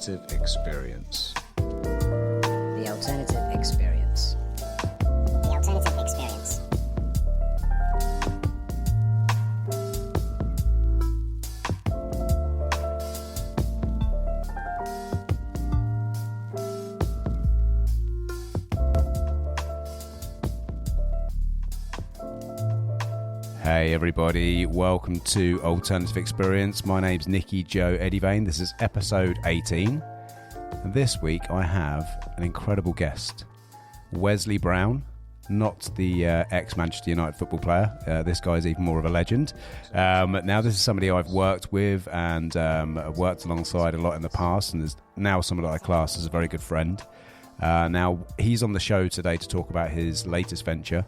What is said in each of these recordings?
alternative experience. The alternative experience. The alternative experience. Hey everybody, welcome to Alternative Experience. My name's Nicky Joe Eddivane. This is episode 18. And this week I have an incredible guest, Wesley Brown, not the ex-Manchester United football player. This guy's even more of a legend. Now this is somebody I've worked with and worked alongside a lot in the past, and is now someone that I class as a very good friend. Now he's on the show today to talk about his latest venture.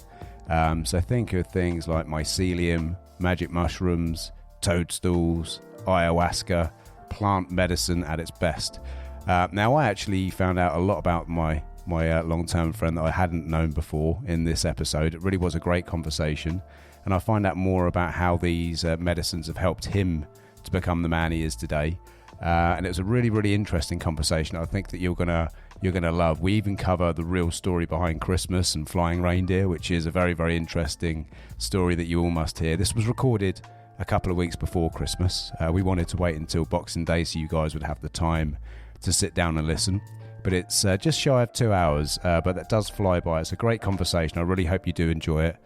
So think of things like mycelium, magic mushrooms, toadstools, ayahuasca, plant medicine at its best. Now I actually found out a lot about my long-term friend that I hadn't known before in this episode. It really was a great conversation, and I find out more about how these medicines have helped him to become the man he is today. And it was a really, really interesting conversation. I think that you're gonna love. We even cover the real story behind Christmas and flying reindeer, which is a very, very interesting story that you all must hear. This was recorded a couple of weeks before Christmas. We wanted to wait until Boxing Day so you guys would have the time to sit down and listen. But it's just shy of 2 hours, but that does fly by. It's a great conversation. I really hope you do enjoy it.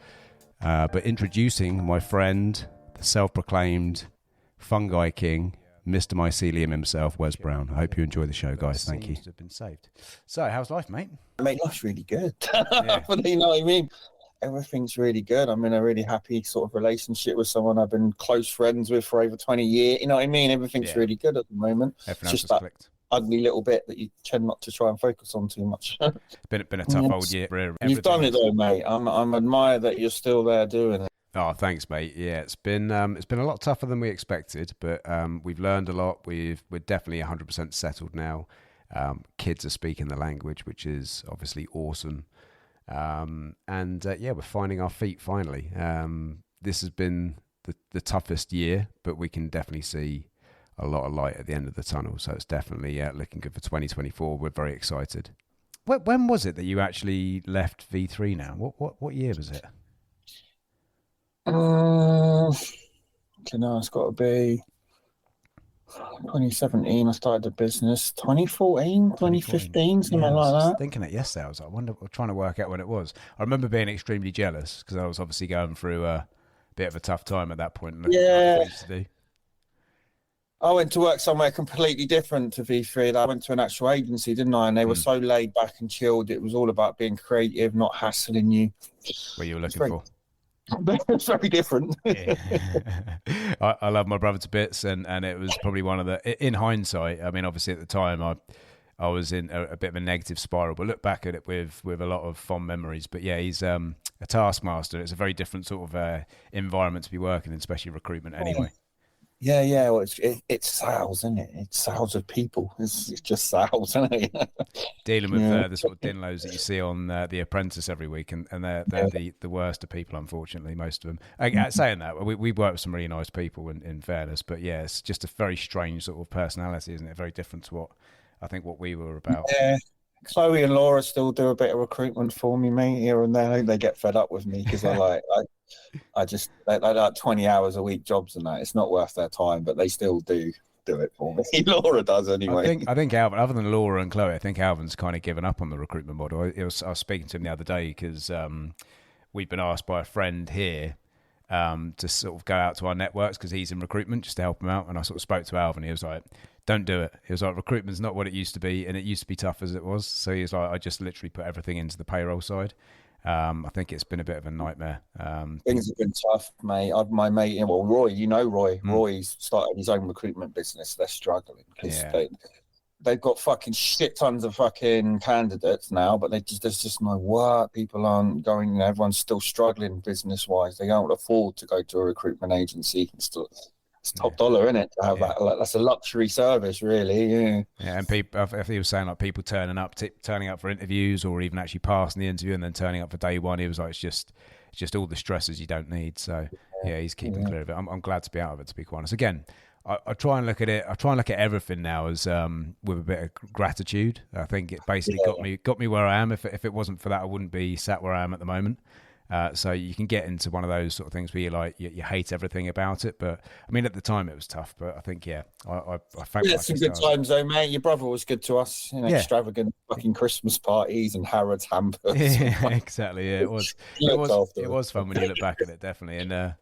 But introducing my friend, the self-proclaimed Fungi King, Mr. Mycelium himself, Wes Brown. I hope you enjoy the show, guys. Thank you. Have been saved. So, how's life, mate? Mate, life's really good. Yeah. You know what I mean? Everything's really good. I'm in a really happy sort of relationship with someone I've been close friends with for over 20 years. You know what I mean? Everything's really good at the moment. Everything it's just that ugly little bit that you tend not to try and focus on too much. been a tough old year. You've done it though, mate. I'm admire that you're still there doing it. Oh, thanks, mate. Yeah, it's been a lot tougher than we expected, but we've learned a lot. We're definitely 100% settled now. Kids are speaking the language, which is obviously awesome. We're finding our feet finally. This has been the toughest year, but we can definitely see a lot of light at the end of the tunnel. So it's definitely looking good for 2024. We're very excited. When was it that you actually left V3 now? What year was it? I don't know, it's got to be 2017. I started the business. 2014, 2015, something like that. I was thinking it yesterday. I was like, I'm trying to work out when it was. I remember being extremely jealous because I was obviously going through a bit of a tough time at that point. Yeah. I went to work somewhere completely different to V3. I went to an actual agency, didn't I? And they were so laid back and chilled. It was all about being creative, not hassling you. What you were looking for? It's very different. Yeah. I love my brother to bits, and it was probably one of the, in hindsight, I mean, obviously at the time I was in a bit of a negative spiral, but look back at it with a lot of fond memories. But yeah, he's a taskmaster. It's a very different sort of environment to be working in, especially recruitment anyway. Yeah. Well, it's sales, isn't it? It's sales of people. It's just sales, isn't it? Dealing with the sort of dinlos that you see on The Apprentice every week, and they're the worst of people, unfortunately, most of them. Saying that, we work with some really nice people, in fairness, but yeah, it's just a very strange sort of personality, isn't it? Very different to what we were about. Yeah. Chloe and Laura still do a bit of recruitment for me, mate, here and there. They get fed up with me because I like 20 hours a week jobs and that. It's not worth their time, but they still do it for me. Laura does anyway. I think Alvin, other than Laura and Chloe, I think Alvin's kind of given up on the recruitment model. I was speaking to him the other day because we've been asked by a friend here to sort of go out to our networks because he's in recruitment just to help him out. And I sort of spoke to Alvin. He was like, don't do it. He was like, recruitment's not what it used to be, and it used to be tough as it was. So he was like, I just literally put everything into the payroll side. I think it's been a bit of a nightmare. Things have been tough, mate. My mate, well, Roy, you know Roy. Roy's started his own recruitment business. They're struggling because they've got fucking shit tons of fucking candidates now, but there's just no work. People aren't going. Everyone's still struggling business-wise. They can't afford to go to a recruitment agency. It's top dollar, isn't it? To have that. Like, that's a luxury service, really. Yeah. Yeah, and people, if he was saying like people turning up for interviews, or even actually passing the interview and then turning up for day one, he was like, it's just all the stresses you don't need. So yeah, he's keeping clear of it. I'm glad to be out of it, to be quite honest. Again, I try and look at it. I try and look at everything now as with a bit of gratitude. I think it basically got me where I am. If it wasn't for that, I wouldn't be sat where I am at the moment. So you can get into one of those sort of things where you hate everything about it. But I mean, at the time it was tough. But I think I had some good times though, mate. Your brother was good to us. Extravagant fucking Christmas parties and Harrods hampers. Yeah, exactly. Yeah, it was. It was fun when you look back at it, definitely. And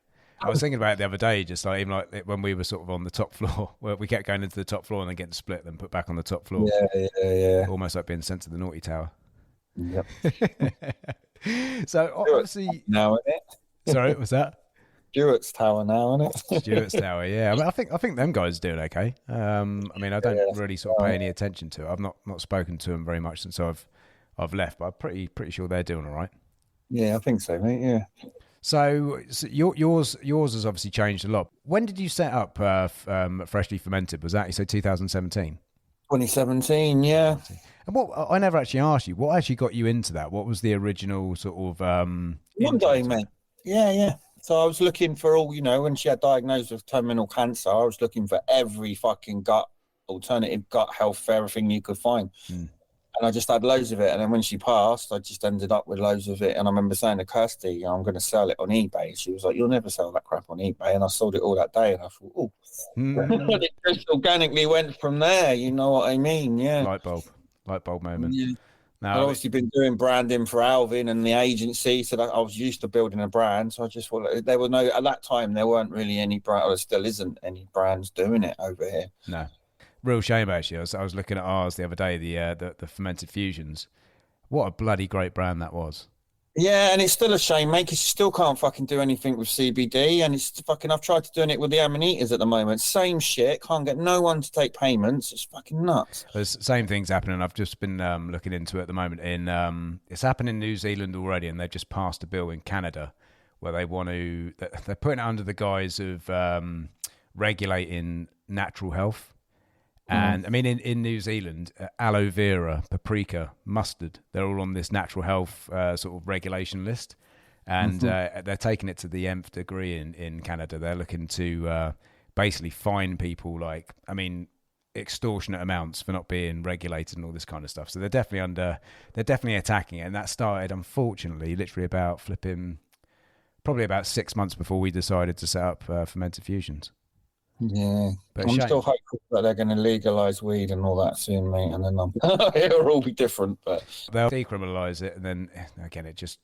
I was thinking about it the other day, just like even like when we were sort of on the top floor, where we kept going into the top floor and then getting split, then put back on the top floor. Yeah. Almost like being sent to the naughty tower. Yep. So obviously, now in it. Sorry, what's that? Stewart's Tower now, isn't it? Stewart's Tower, yeah. I mean, I think them guys are doing okay. I mean, I don't really sort of pay any attention to it. I've not spoken to them very much since I've left, but I'm pretty sure they're doing all right. Yeah, I think so, mate. Yeah. So yours has obviously changed a lot. When did you set up Freshly Fermented? Was that, you said 2017? 2017, yeah. And what, I never actually asked you, what actually got you into that? What was the original sort of one day, mate. Yeah. So I was looking for all, when she had diagnosed with terminal cancer, I was looking for every fucking alternative gut health for everything you could find. And I just had loads of it. And then when she passed, I just ended up with loads of it. And I remember saying to Kirsty, I'm going to sell it on eBay. She was like, you'll never sell that crap on eBay. And I sold it all that day. And I thought, oh, it just organically went from there. You know what I mean? Yeah. Light bulb moment. Yeah. Now, I've obviously been doing branding for Alvin and the agency. So that I was used to building a brand. So I just thought at that time, there weren't really any brand, or there still isn't any brands doing it over here. No. Real shame, actually. I was looking at ours the other day, the fermented fusions. What a bloody great brand that was. Yeah, and it's still a shame, mate, because you still can't fucking do anything with CBD, and it's fucking. I've tried to doing it with the Amanitas at the moment. Same shit. Can't get no one to take payments. It's fucking nuts. There's same things happening. I've just been looking into it at the moment. It's happening in New Zealand already, and they've just passed a bill in Canada where they're putting it under the guise of regulating natural health. And I mean, in New Zealand, aloe vera, paprika, mustard, they're all on this natural health sort of regulation list. And they're taking it to the nth degree in Canada. They're looking to basically fine people extortionate amounts for not being regulated and all this kind of stuff. So they're definitely attacking it. And that started, unfortunately, literally probably about 6 months before we decided to set up Fermented Fusions. Yeah, but I'm still hopeful that they're going to legalise weed and all that soon, mate, and then it'll all be different. But they'll decriminalise it, and then again, it's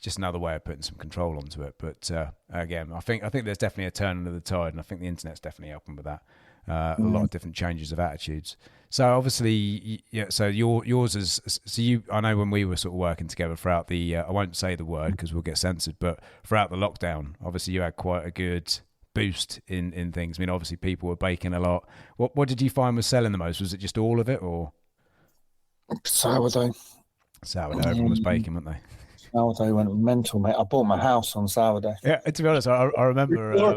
just another way of putting some control onto it. But again, I think there's definitely a turn of the tide, and I think the internet's definitely helping with that. A lot of different changes of attitudes. So obviously, so yours is. So I know when we were sort of working together throughout the, I won't say the word because we'll get censored, but throughout the lockdown, obviously you had quite a good boost in things. I mean, obviously people were baking a lot. What did you find was selling the most? Was it just all of it, or sourdough? Everyone was baking, weren't they? Sourdough went mental, mate. I bought my house on sourdough. Yeah, to be honest, I remember.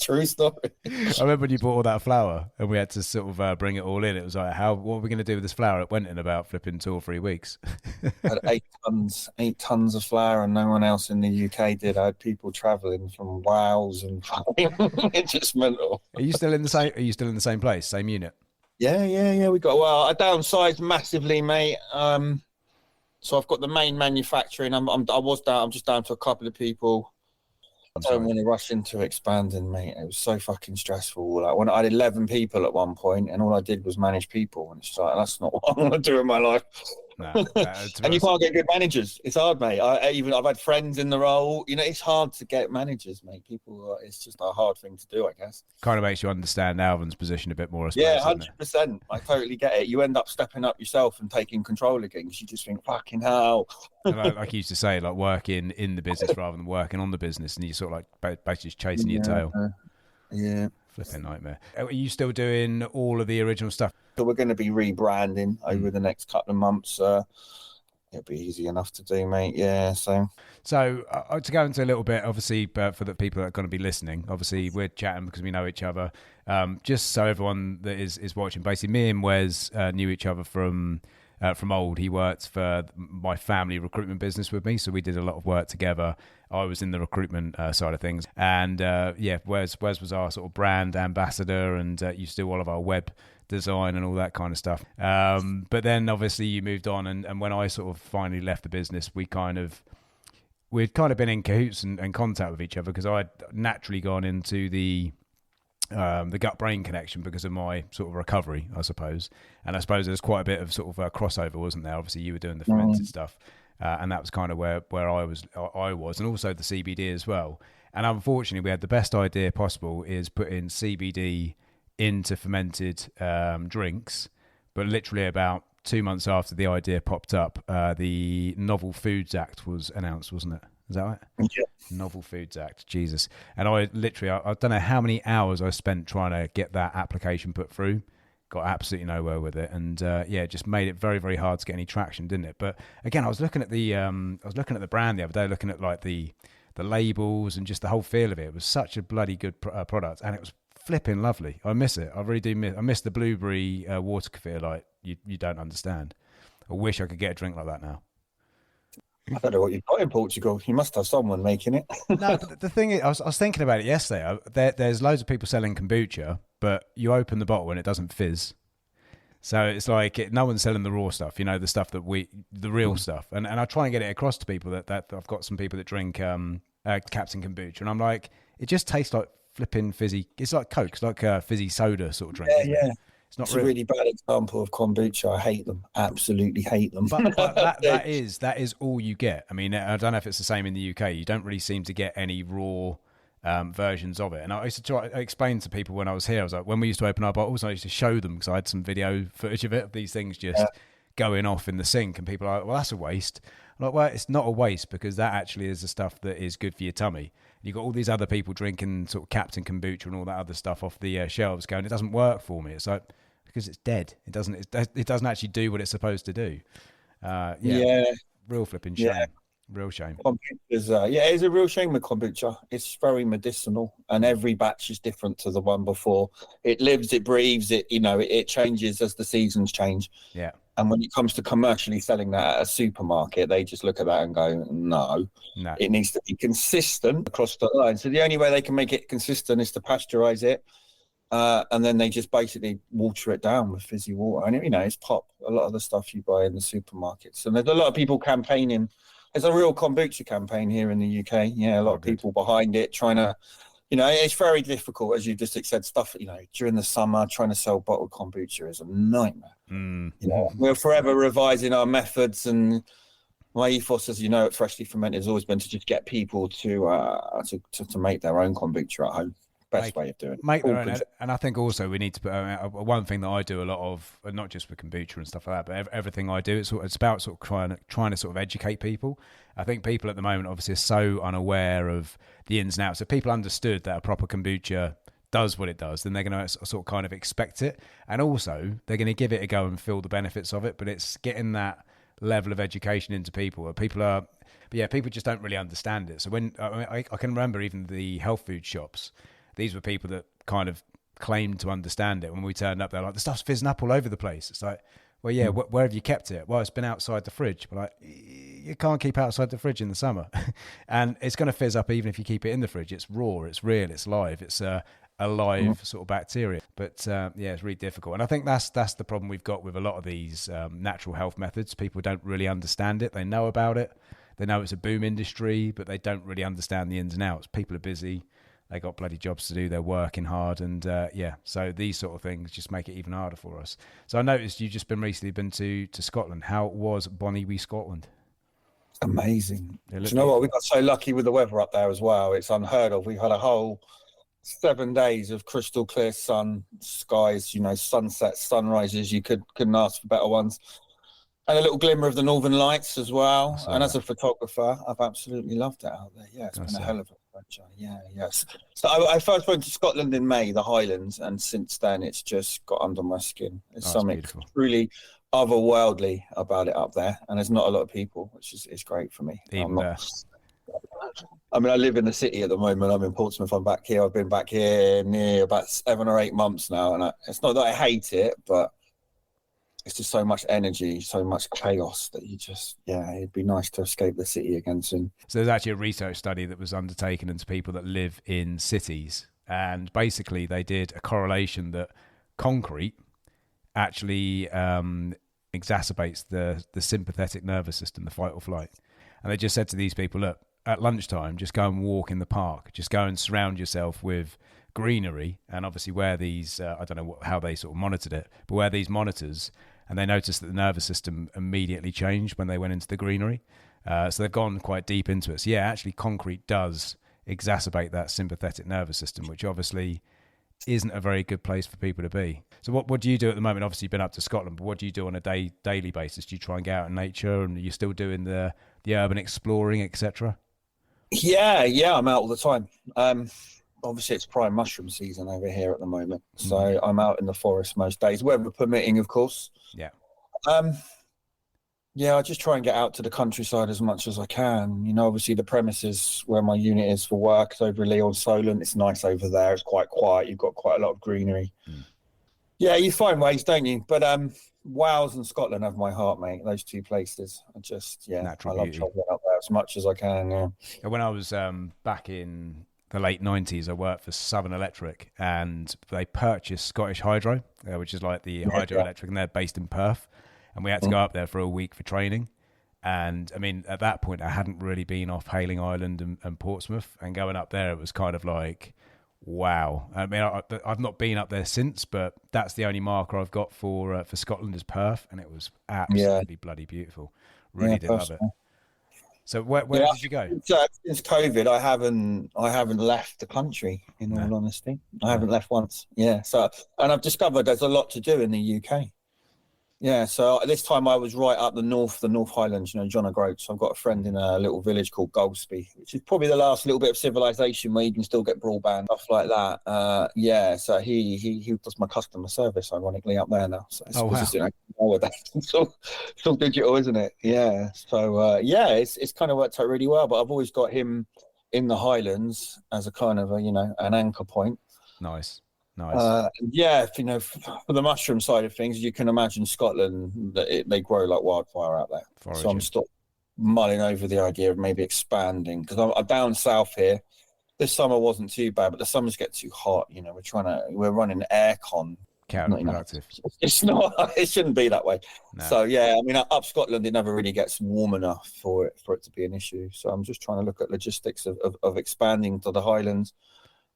True story. I remember when you bought all that flour and we had to sort of bring it all in. It was like, what are we going to do with this flour? It went in about flipping 2 or 3 weeks. I had 8 tons of flour, and no one else in the UK did. I had people travelling from Wales and it's just mental. Are you still in the same place, same unit? Yeah. I downsized massively, mate. So I've got the main manufacturing. I'm just down to a couple of people. I don't want to rush into expanding, mate. It was so fucking stressful. Like when I had 11 people at one point, and all I did was manage people, and it's like that's not what I want to do in my life. No, and you can't get good managers. It's hard, mate. I've had friends in the role. It's hard to get managers, mate. It's just a hard thing to do, I guess. Kind of makes you understand Alvin's position a bit more. I suppose, yeah, 100%. I totally get it. You end up stepping up yourself and taking control of things. You just think, fucking hell. Like you used to say, like working in the business rather than working on the business, and you sort of like basically just chasing your tail. Yeah. Flipping nightmare. Are you still doing all of the original stuff? So we're going to be rebranding over the next couple of months. it'll be easy enough to do, mate. Yeah. So to go into a little bit, obviously, for the people that are going to be listening, obviously we're chatting because we know each other. Just so everyone that is watching, basically, me and Wes knew each other from old. He worked for my family recruitment business with me, so we did a lot of work together. I was in the recruitment side of things, and Wes was our sort of brand ambassador, and used to do all of our web design and all that kind of stuff. But then obviously you moved on, and when I sort of finally left the business, we'd kind of been in cahoots and contact with each other, because I'd naturally gone into the gut-brain connection because of my sort of recovery, I suppose. And I suppose there's quite a bit of sort of crossover, wasn't there? Obviously, you were doing the fermented stuff, and that was kind of where I was, and also the CBD as well. And unfortunately, we had the best idea possible, is putting CBD into fermented drinks, but literally about 2 months after the idea popped up, the Novel Foods Act was announced, wasn't it? Is that right? Yeah. Novel Foods Act, Jesus. And I don't know how many hours I spent trying to get that application put through. Got absolutely nowhere with it, and it just made it very, very hard to get any traction, didn't it? But again, I was looking at the brand the other day, looking at like the labels and just the whole feel of it. It was such a bloody good product, and it was flipping lovely. I miss it. I really do miss. I miss the blueberry water kefir like you don't understand. I wish I could get a drink like that now. I don't know what you've got in Portugal. You must have someone making it. No, but the thing is, I was thinking about it yesterday. There's loads of people selling kombucha, but you open the bottle and it doesn't fizz. So it's like no one's selling the raw stuff, the stuff that the real stuff. And I try and get it across to people that I've got some people that drink Captain Kombucha, and I'm like, it just tastes like flipping fizzy. It's like Coke. It's like a fizzy soda sort of drink. Yeah. It's a really bad example of kombucha. I hate them. Absolutely hate them. But that is all you get. I mean, I don't know if it's the same in the UK. You don't really seem to get any raw versions of it. And I used to explain to people when I was here, I was like, when we used to open our bottles, I used to show them, because I had some video footage of it, of these things just going off in the sink, and people are like, well, that's a waste. I'm like, well, it's not a waste, because that actually is the stuff that is good for your tummy. You've got all these other people drinking sort of Captain Kombucha and all that other stuff off the shelves going, it doesn't work for me. It's like, because it's dead. It doesn't actually do what it's supposed to do. Real flipping shame. Yeah. Real shame. It's a real shame with kombucha. It's very medicinal, and every batch is different to the one before. It lives, it breathes, it changes as the seasons change. Yeah. And when it comes to commercially selling that at a supermarket, they just look at that and go, no. It needs to be consistent across the line. So the only way they can make it consistent is to pasteurize it. And then they just basically water it down with fizzy water. And, it's pop, a lot of the stuff you buy in the supermarkets. And there's a lot of people campaigning. There's a real kombucha campaign here in the UK. Yeah, a lot of people behind it trying to, it's very difficult, as you just said, stuff, during the summer, trying to sell bottled kombucha is a nightmare. We're forever revising our methods, and my ethos, as you know, at Freshly Fermented has always been to just get people to make their own kombucha at home. Best way of doing it. Make their own. And I think also we need to put one thing that I do a lot of, not just with kombucha and stuff like that, but everything I do, it's about sort of trying to sort of educate people. I think people at the moment obviously are so unaware of the ins and outs. If people understood that a proper kombucha does what it does, then they're going to sort of kind of expect it, and also they're going to give it a go and feel the benefits of it. But it's getting that level of education into people. People just don't really understand it. So when I can remember even the health food shops. These were people that kind of claimed to understand it. When we turned up, they're like, the stuff's fizzing up all over the place. It's like, well, yeah, where have you kept it? Well, it's been outside the fridge. But like, you can't keep outside the fridge in the summer. And it's going to fizz up even if you keep it in the fridge. It's raw, it's real, it's live. It's a live sort of bacteria. But it's really difficult. And I think that's the problem we've got with a lot of these natural health methods. People don't really understand it. They know about it. They know it's a boom industry, but they don't really understand the ins and outs. People are busy. They got bloody jobs to do. They're working hard, and so these sort of things just make it even harder for us. So I noticed you've just recently been to Scotland. How was Bonnie Wee Scotland? Amazing. Do you know what? We got so lucky with the weather up there as well. It's unheard of. We had a whole 7 days of crystal clear sun skies. Sunsets, sunrises. You couldn't ask for better ones. And a little glimmer of the Northern Lights as well. And as a photographer, I've absolutely loved it out there. Yeah, it's been a hell of a adventure. Yeah, yes. So I first went to Scotland in May, the Highlands, and since then it's just got under my skin. It's something truly otherworldly about it up there, and there's not a lot of people, which is great for me. Even there. I mean, I live in the city at the moment. I'm in Portsmouth. I'm back here. I've been back here near about 7 or 8 months now, and it's not that I hate it, but it's just so much energy, so much chaos that it'd be nice to escape the city again soon. So there's actually a research study that was undertaken into people that live in cities, and basically they did a correlation that concrete actually exacerbates the sympathetic nervous system, the fight or flight. And they just said to these people, look, at lunchtime, just go and walk in the park. Just go and surround yourself with greenery. And obviously wear these, I don't know how they sort of monitored it, but wear these monitors. And they noticed that the nervous system immediately changed when they went into the greenery. So they've gone quite deep into it. So yeah, actually concrete does exacerbate that sympathetic nervous system, which obviously isn't a very good place for people to be. So what do you do at the moment? Obviously you've been up to Scotland, but what do you do on a daily basis? Do you try and get out in nature, and you're still doing the urban exploring, etc.? Yeah, I'm out all the time. Obviously it's prime mushroom season over here at the moment, so I'm out in the forest most days, weather permitting, of course. Yeah. I just try and get out to the countryside as much as I can. You know, obviously the premises where my unit is for work is over in Leon Solent. It's nice over there. It's quite quiet. You've got quite a lot of greenery. Yeah, you find ways, don't you? But Wales and Scotland have my heart, mate. Those two places. I love traveling up there as much as I can. Yeah. When I was back in the late 90s, I worked for Southern Electric, and they purchased Scottish Hydro, which is like the hydroelectric, and they're based in Perth. And we had to go up there for a week for training. And I mean, at that point, I hadn't really been off Hayling Island and Portsmouth, and going up there, it was kind of like, wow. I mean, I've not been up there since, but that's the only marker I've got for Scotland is Perth, and it was absolutely bloody beautiful. Really did love it. So where did you go? Since COVID, I haven't left the country. In all honesty, I haven't left once. Yeah. So, and I've discovered there's a lot to do in the UK. Yeah, so this time I was right up the North Highlands, you know, John O'Groats. So I've got a friend in a little village called Golspie, which is probably the last little bit of civilization where you can still get broadband, stuff like that. So he does my customer service, ironically, up there now. So it's still digital, isn't it? Yeah. So it's kind of worked out really well. But I've always got him in the Highlands as a kind of an anchor point. Nice. For the mushroom side of things, you can imagine Scotland, they grow like wildfire out there. Foraging. So I'm still mulling over the idea of maybe expanding, because I'm down south here. This summer wasn't too bad, but the summers get too hot. You know, we're running aircon. Counterproductive. It's not. It shouldn't be that way. No. So yeah, I mean, up Scotland, it never really gets warm enough for it to be an issue. So I'm just trying to look at logistics of expanding to the Highlands.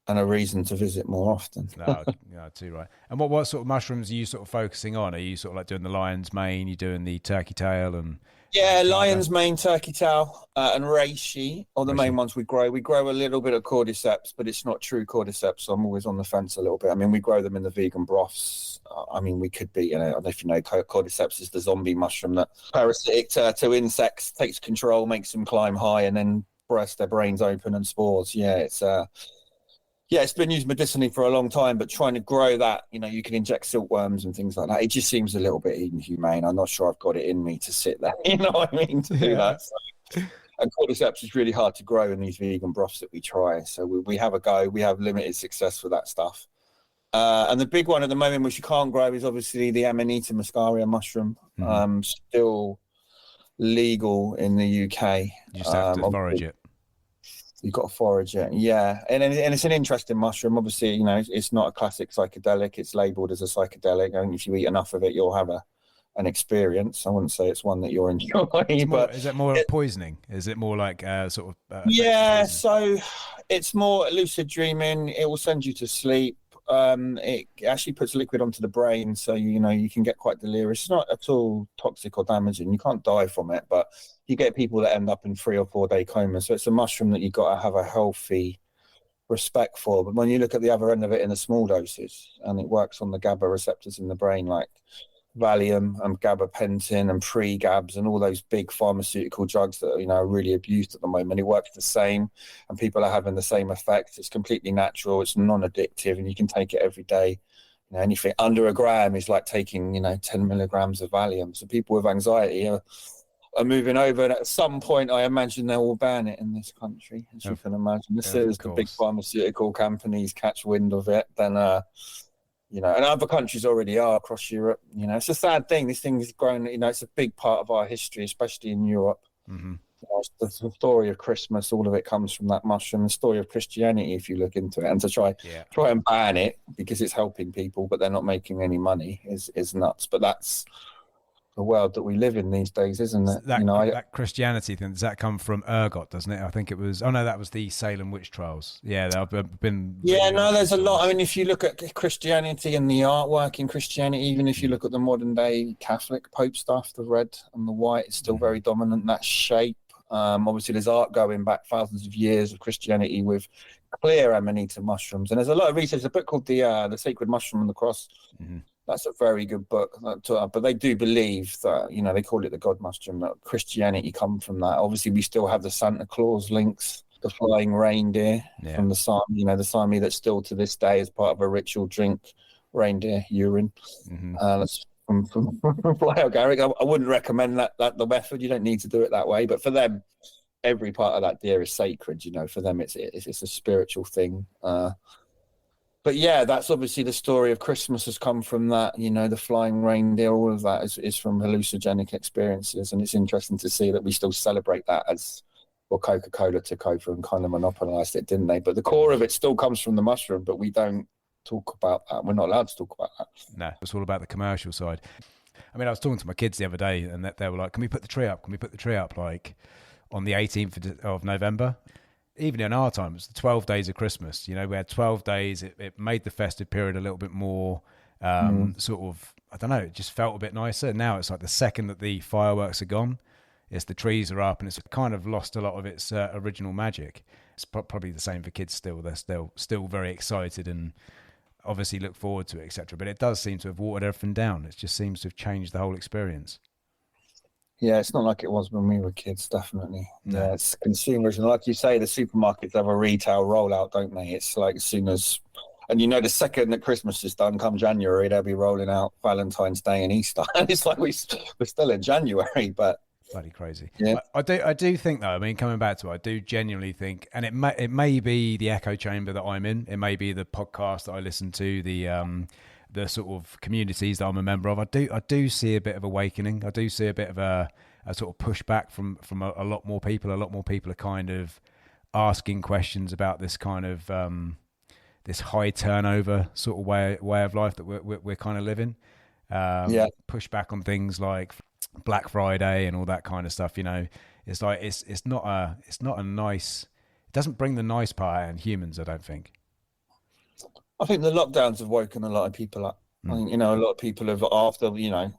And a reason to visit more often. Too right. And what sort of mushrooms are you sort of focusing on? Are you sort of like doing the lion's mane? You doing the turkey tail and? Yeah, lion's mane, turkey tail, and reishi are the main ones we grow. We grow a little bit of cordyceps, but it's not true cordyceps. So I'm always on the fence a little bit. I mean, we grow them in the vegan broths. I mean, we could be, I don't know if you know, cordyceps is the zombie mushroom that parasitic to insects, takes control, makes them climb high, and then burst their brains open and spores. It's been used medicinally for a long time, but trying to grow that, you can inject silkworms and things like that. It just seems a little bit inhumane. I'm not sure I've got it in me to sit there, you know what I mean, to do that. So, and cordyceps is really hard to grow in these vegan broths that we try. So we have a go. We have limited success with that stuff. And the big one at the moment, which you can't grow, is obviously the Amanita muscaria mushroom. Still legal in the UK. You just have to forage it. You've got to forage it, yeah. And it's an interesting mushroom. Obviously, it's not a classic psychedelic. It's labelled as a psychedelic. And if you eat enough of it, you'll have an experience. I wouldn't say it's one that you're enjoying. Is it more poisoning? Is it more like sort of... so it's more lucid dreaming. It will send you to sleep. It actually puts liquid onto the brain, so you can get quite delirious. It's not at all toxic or damaging. You can't die from it, but you get people that end up in 3 or 4 day coma. So it's a mushroom that you've got to have a healthy respect for. But when you look at the other end of it in the small doses, and it works on the GABA receptors in the brain, like Valium and gabapentin and pre-gabs and all those big pharmaceutical drugs that are really abused at the moment. It works the same, and people are having the same effect. It's completely natural, it's non-addictive, and you can take it every day anything under a gram is like taking 10 milligrams of Valium. So people with anxiety are moving over, and at some point I imagine they will ban it in this country, as you can imagine. As soon as the big pharmaceutical companies catch wind of it, then and other countries already are across Europe. It's a sad thing. This thing has grown. It's a big part of our history, especially in Europe. Mm-hmm. The story of Christmas, all of it comes from that mushroom. The story of Christianity, if you look into it, and to try and ban it because it's helping people, but they're not making any money, is nuts. But that's the world that we live in these days, isn't it? That Christianity thing, does that come from ergot, doesn't it? I think it was. Oh no, that was the Salem witch trials. Yeah, I've been. Yeah, no, there's a lot. I mean, if you look at Christianity and the artwork in Christianity, even if you look at the modern day Catholic Pope stuff, the red and the white is still very dominant. That shape. Obviously, there's art going back thousands of years of Christianity with clear Amanita mushrooms, and there's a lot of research. There's a book called the Sacred Mushroom and the Cross. Mm-hmm. That's a very good book. But they do believe that, they call it the God mushroom, that Christianity come from that. Obviously, we still have the Santa Claus links, the flying reindeer from the Sami, the Sami that still to this day is part of a ritual drink reindeer urine. Mm-hmm. That's from Fly Garrick. I wouldn't recommend that the method. You don't need to do it that way. But for them, every part of that deer is sacred. For them, it's a spiritual thing. But yeah, that's obviously the story of Christmas has come from that, the flying reindeer, all of that is from hallucinogenic experiences. And it's interesting to see that we still celebrate that as, well, Coca-Cola took over and kind of monopolized it, didn't they? But the core of it still comes from the mushroom, but we don't talk about that. We're not allowed to talk about that. No, it's all about the commercial side. I mean, I was talking to my kids the other day and they were like, can we put the tree up? Can we put the tree up like on the 18th of November? Even in our time, it's the 12 days of Christmas. We had 12 days. It made the festive period a little bit more sort of, I don't know, it just felt a bit nicer. Now it's like the second that the fireworks are gone, it's the trees are up and it's kind of lost a lot of its original magic. It's probably the same for kids still. They're still very excited and obviously look forward to it, etc. But it does seem to have watered everything down. It just seems to have changed the whole experience. Yeah, it's not like it was when we were kids, definitely. No. Yeah, it's consumers. And like you say, the supermarkets have a retail rollout, don't they? It's like as soon as... And the second that Christmas is done, come January, they'll be rolling out Valentine's Day and Easter. And it's like we're still in January, but... Bloody crazy. Yeah. I do think, though, I mean, coming back to it, I do genuinely think, and it may be the echo chamber that I'm in. It may be the podcast that I listen to, the sort of communities that I'm a member of. I do see a bit of awakening. I do see a bit of a sort of pushback from a lot more people. A lot more people are kind of asking questions about this kind of this high turnover sort of way of life that we're kind of living. Push back on things like Black Friday and all that kind of stuff. It's like it's not a nice. It doesn't bring the nice part out in humans, I don't think. I think the lockdowns have woken a lot of people up. I think, a lot of people have, after, the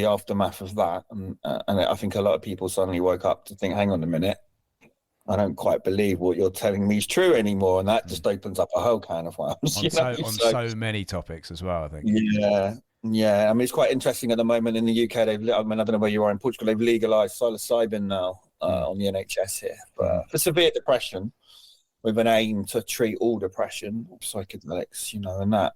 aftermath of that. And I think a lot of people suddenly woke up to think, hang on a minute, I don't quite believe what you're telling me is true anymore. And that just opens up a whole can of worms. On so many topics as well, I think. Yeah. I mean, it's quite interesting at the moment in the UK. I don't know where you are in Portugal. They've legalised psilocybin now on the NHS here. But for severe depression, with an aim to treat all depression, psychedelics, and that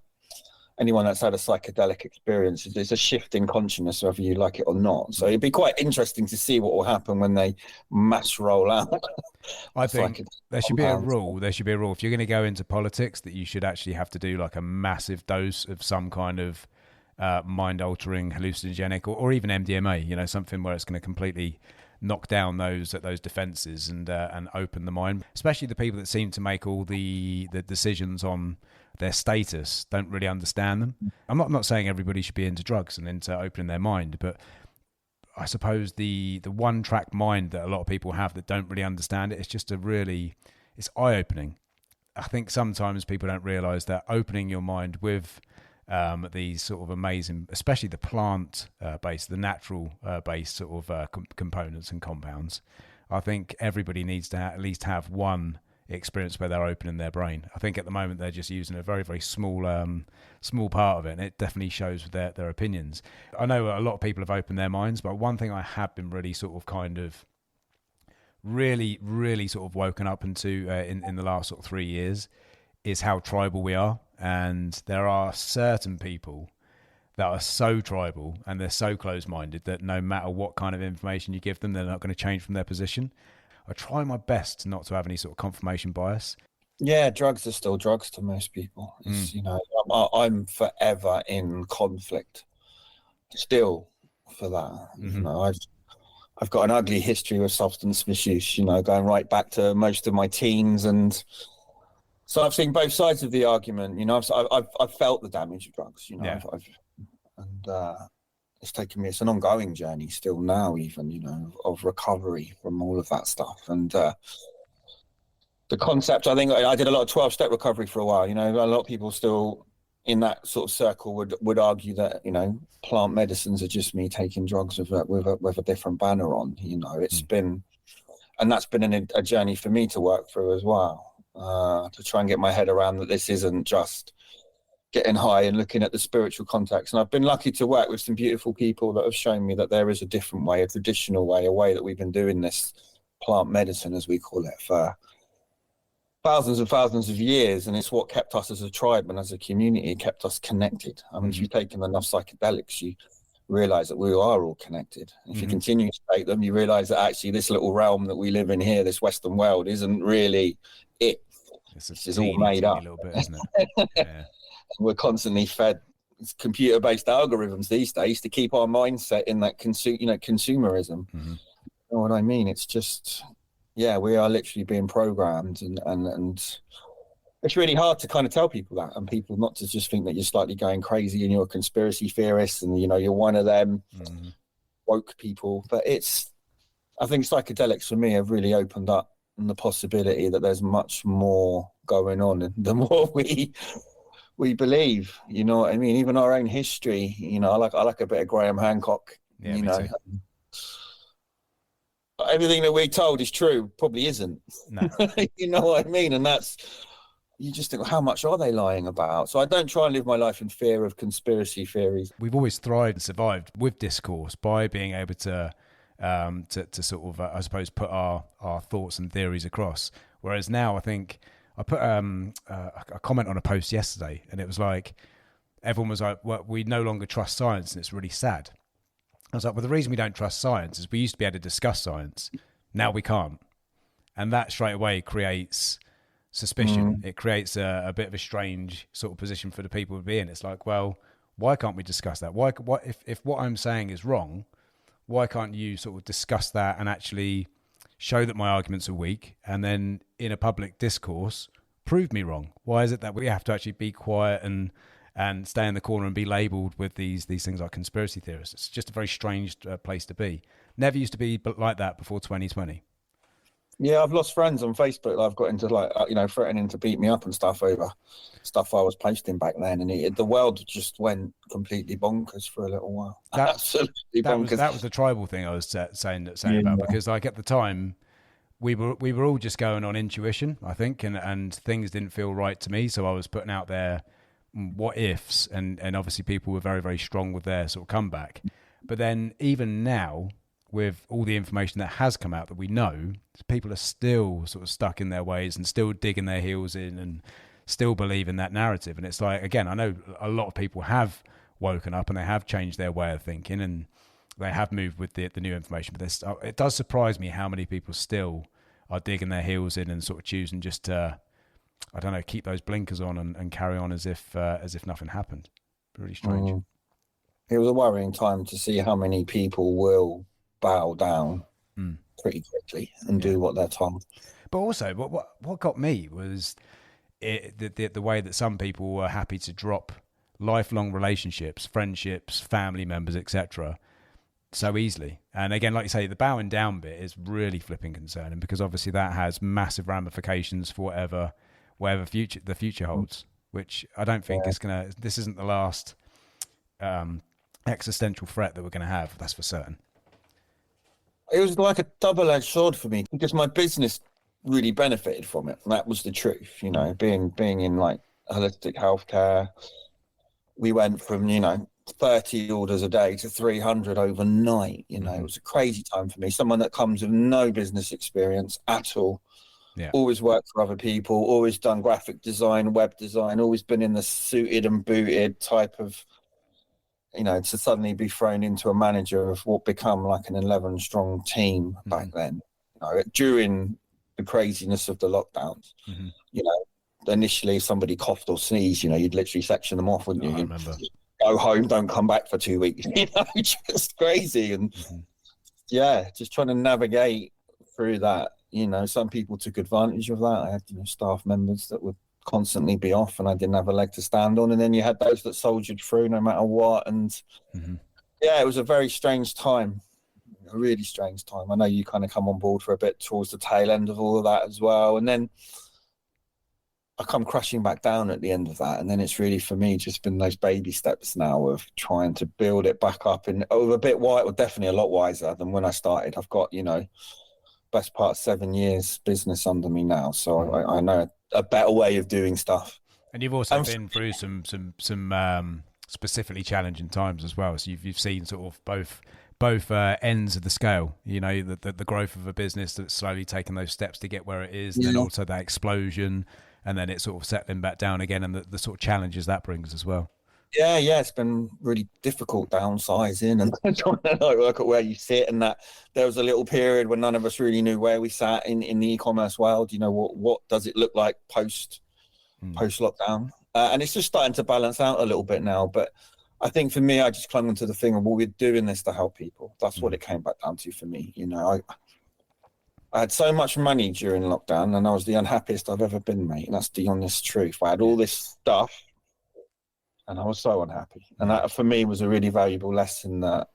anyone that's had a psychedelic experience, there's a shift in consciousness, whether you like it or not. So it'd be quite interesting to see what will happen when they mass roll out. I think there should be a rule. There should be a rule. If you're going to go into politics, that you should actually have to do like a massive dose of some kind of mind-altering hallucinogenic or even MDMA, something where it's going to completely knock down those defenses and open the mind, especially the people that seem to make all the decisions on their status don't really understand them. I'm not saying everybody should be into drugs and into opening their mind, but I suppose the one-track mind that a lot of people have that don't really understand it, it's just it's eye-opening. I think sometimes people don't realize that opening your mind with these sort of amazing, especially the plant based, the natural based sort of components and compounds. I think everybody needs to at least have one experience where they're opening their brain. I think at the moment they're just using a very, very small part of it, and it definitely shows with their opinions. I know a lot of people have opened their minds, but one thing I have been really sort of kind of really sort of woken up into in the last sort of 3 years is how tribal we are and there are certain people that are so tribal and they're so close-minded that no matter what kind of information you give them, they're not going to change from their position. I try my best not to have any sort of confirmation bias. Yeah, drugs are still drugs to most people. It's, you know, I'm forever in conflict still for that. You know, I've got an ugly history with substance misuse, you know, going right back to most of my teens, and so I've seen both sides of the argument. You know, I've felt the damage of drugs. You know, it's taken me. It's an ongoing journey still now, even, you know, of recovery from all of that stuff. And the concept, I think I did a lot of 12-step recovery for a while. You know, a lot of people still in that sort of circle would argue that, you know, plant medicines are just me taking drugs with a different banner on. You know, it's been, and that's been a journey for me to work through as well, to try and get my head around that this isn't just getting high and looking at the spiritual context. And I've been lucky to work with some beautiful people that have shown me that there is a different way, a traditional way, a way that we've been doing this plant medicine, as we call it, for thousands and thousands of years. And it's what kept us as a tribe and as a community. It kept us connected. I mean, if you've taken enough psychedelics, you realize that we are all connected. If you continue to take them, you realize that actually this little realm that we live in here, this Western world, isn't really it. It's all made up. Little bit, isn't it? Yeah. We're constantly fed computer-based algorithms these days to keep our mindset in that consumerism. You know what I mean? It's just, yeah, we are literally being programmed, and it's really hard to kind of tell people that, and people not to just think that you're slightly going crazy and you're a conspiracy theorist and, you know, you're one of them woke people. But I think psychedelics for me have really opened up the possibility that there's much more going on, and the more we believe, you know what I mean? Even our own history, you know, I like a bit of Graham Hancock. Yeah, you me know, everything that we're told is true probably isn't. No. You know what I mean? And you just think, how much are they lying about? So I don't try and live my life in fear of conspiracy theories. We've always thrived and survived with discourse by being able to sort of, I suppose, put our thoughts and theories across. Whereas now, I think I put a comment on a post yesterday, and it was like, everyone was like, well, we no longer trust science, and it's really sad. I was like, well, the reason we don't trust science is we used to be able to discuss science. Now we can't. And that straight away creates suspicion. It creates a bit of a strange sort of position for the people to be in. It's like, well, why can't we discuss that? Why if what I'm saying is wrong, why can't you sort of discuss that and actually show that my arguments are weak, and then in a public discourse prove me wrong? Why is it that we have to actually be quiet and stay in the corner and be labelled with these things like conspiracy theorists? It's just a very strange place to be. Never used to be like that before 2020. Yeah, I've lost friends on Facebook that I've got into, like, you know, threatening to beat me up and stuff over stuff I was posting back then, and the world just went completely bonkers for a little while. Absolutely bonkers. That was the tribal thing I was saying about, because like at the time we were all just going on intuition, I think, and things didn't feel right to me, so I was putting out there what ifs, and obviously people were very, very strong with their sort of comeback. But then even now, with all the information that has come out that we know, people are still sort of stuck in their ways and still digging their heels in and still believe in that narrative. And it's like, again, I know a lot of people have woken up and they have changed their way of thinking and they have moved with the new information. But it does surprise me how many people still are digging their heels in and sort of choosing just to, I don't know, keep those blinkers on and carry on as if nothing happened. Really strange. It was a worrying time to see how many people will bow down pretty quickly and do what they're told. But also, what got me was the way that some people were happy to drop lifelong relationships, friendships, family members, etc., so easily. And again, like you say, the bowing down bit is really flipping concerning, because obviously that has massive ramifications for whatever the future holds, which I don't think this isn't the last existential threat that we're going to have. That's for certain. It was like a double-edged sword for me, because my business really benefited from it. And that was the truth, you know, being in like holistic healthcare. We went from, 30 orders a day to 300 overnight. It was a crazy time for me. Someone that comes with no business experience at all. Yeah. Always worked for other people, always done graphic design, web design, always been in the suited and booted type of, to suddenly be thrown into a manager of what become like an 11 strong team back then, during the craziness of the lockdowns. Initially somebody coughed or sneezed, you'd literally section them off, wouldn't you? I remember. Go home, don't come back for 2 weeks, just crazy. And just trying to navigate through that. Some people took advantage of that. I had staff members that would constantly be off and I didn't have a leg to stand on. And then you had those that soldiered through no matter what. And it was a very strange time, a really strange time. I know you kind of come on board for a bit towards the tail end of all of that as well. And then I come crashing back down at the end of that. And then it's really, for me, just been those baby steps now of trying to build it back up. And a bit definitely a lot wiser than when I started. I've got, best part of 7 years business under me now. So I know a better way of doing stuff. And you've also been through some specifically challenging times as well. So you've seen sort of both ends of the scale, the growth of a business that's slowly taken those steps to get where it is, and then also that explosion, and then it's sort of settling back down again, and the sort of challenges that brings as well. Yeah, it's been really difficult downsizing and trying to work at where you sit, and that there was a little period when none of us really knew where we sat in the e-commerce world. What does it look like post lockdown? And it's just starting to balance out a little bit now. But I think for me, I just clung onto the thing of, we're doing this to help people. That's what it came back down to for me. I had so much money during lockdown, and I was the unhappiest I've ever been, mate. And that's the honest truth. I had all this stuff, and I was so unhappy. And that, for me, was a really valuable lesson, that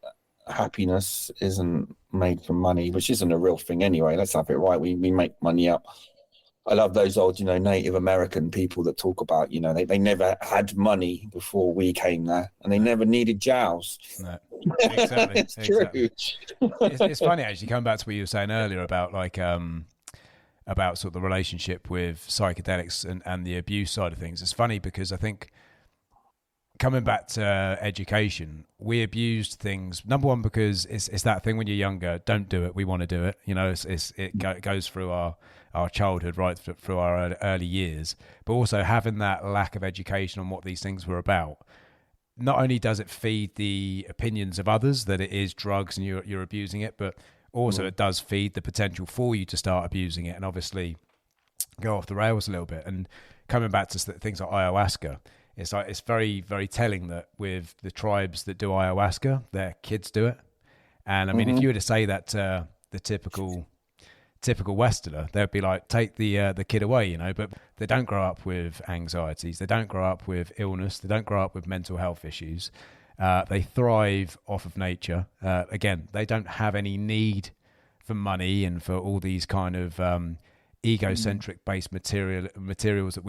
happiness isn't made from money, which isn't a real thing anyway. Let's have it right. We make money up. I love those old, Native American people that talk about, they never had money before we came there, and they never needed jowls. No, exactly. It's true. It's funny, actually, coming back to what you were saying earlier about about sort of the relationship with psychedelics and the abuse side of things. It's funny because I think, coming back to education, we abused things. Number one, because it's that thing when you're younger, don't do it, we want to do it. It goes through our childhood, right through our early years. But also having that lack of education on what these things were about, not only does it feed the opinions of others that it is drugs and you're abusing it, but also it does feed the potential for you to start abusing it and obviously go off the rails a little bit. And coming back to things like ayahuasca, it's very, very telling that with the tribes that do ayahuasca, their kids do it. And I mean, if you were to say that to the typical Westerner, they'd be like, take the kid away, but they don't grow up with anxieties, they don't grow up with illness, they don't grow up with mental health issues. They thrive off of nature. Again, they don't have any need for money and for all these kind of egocentric based materials that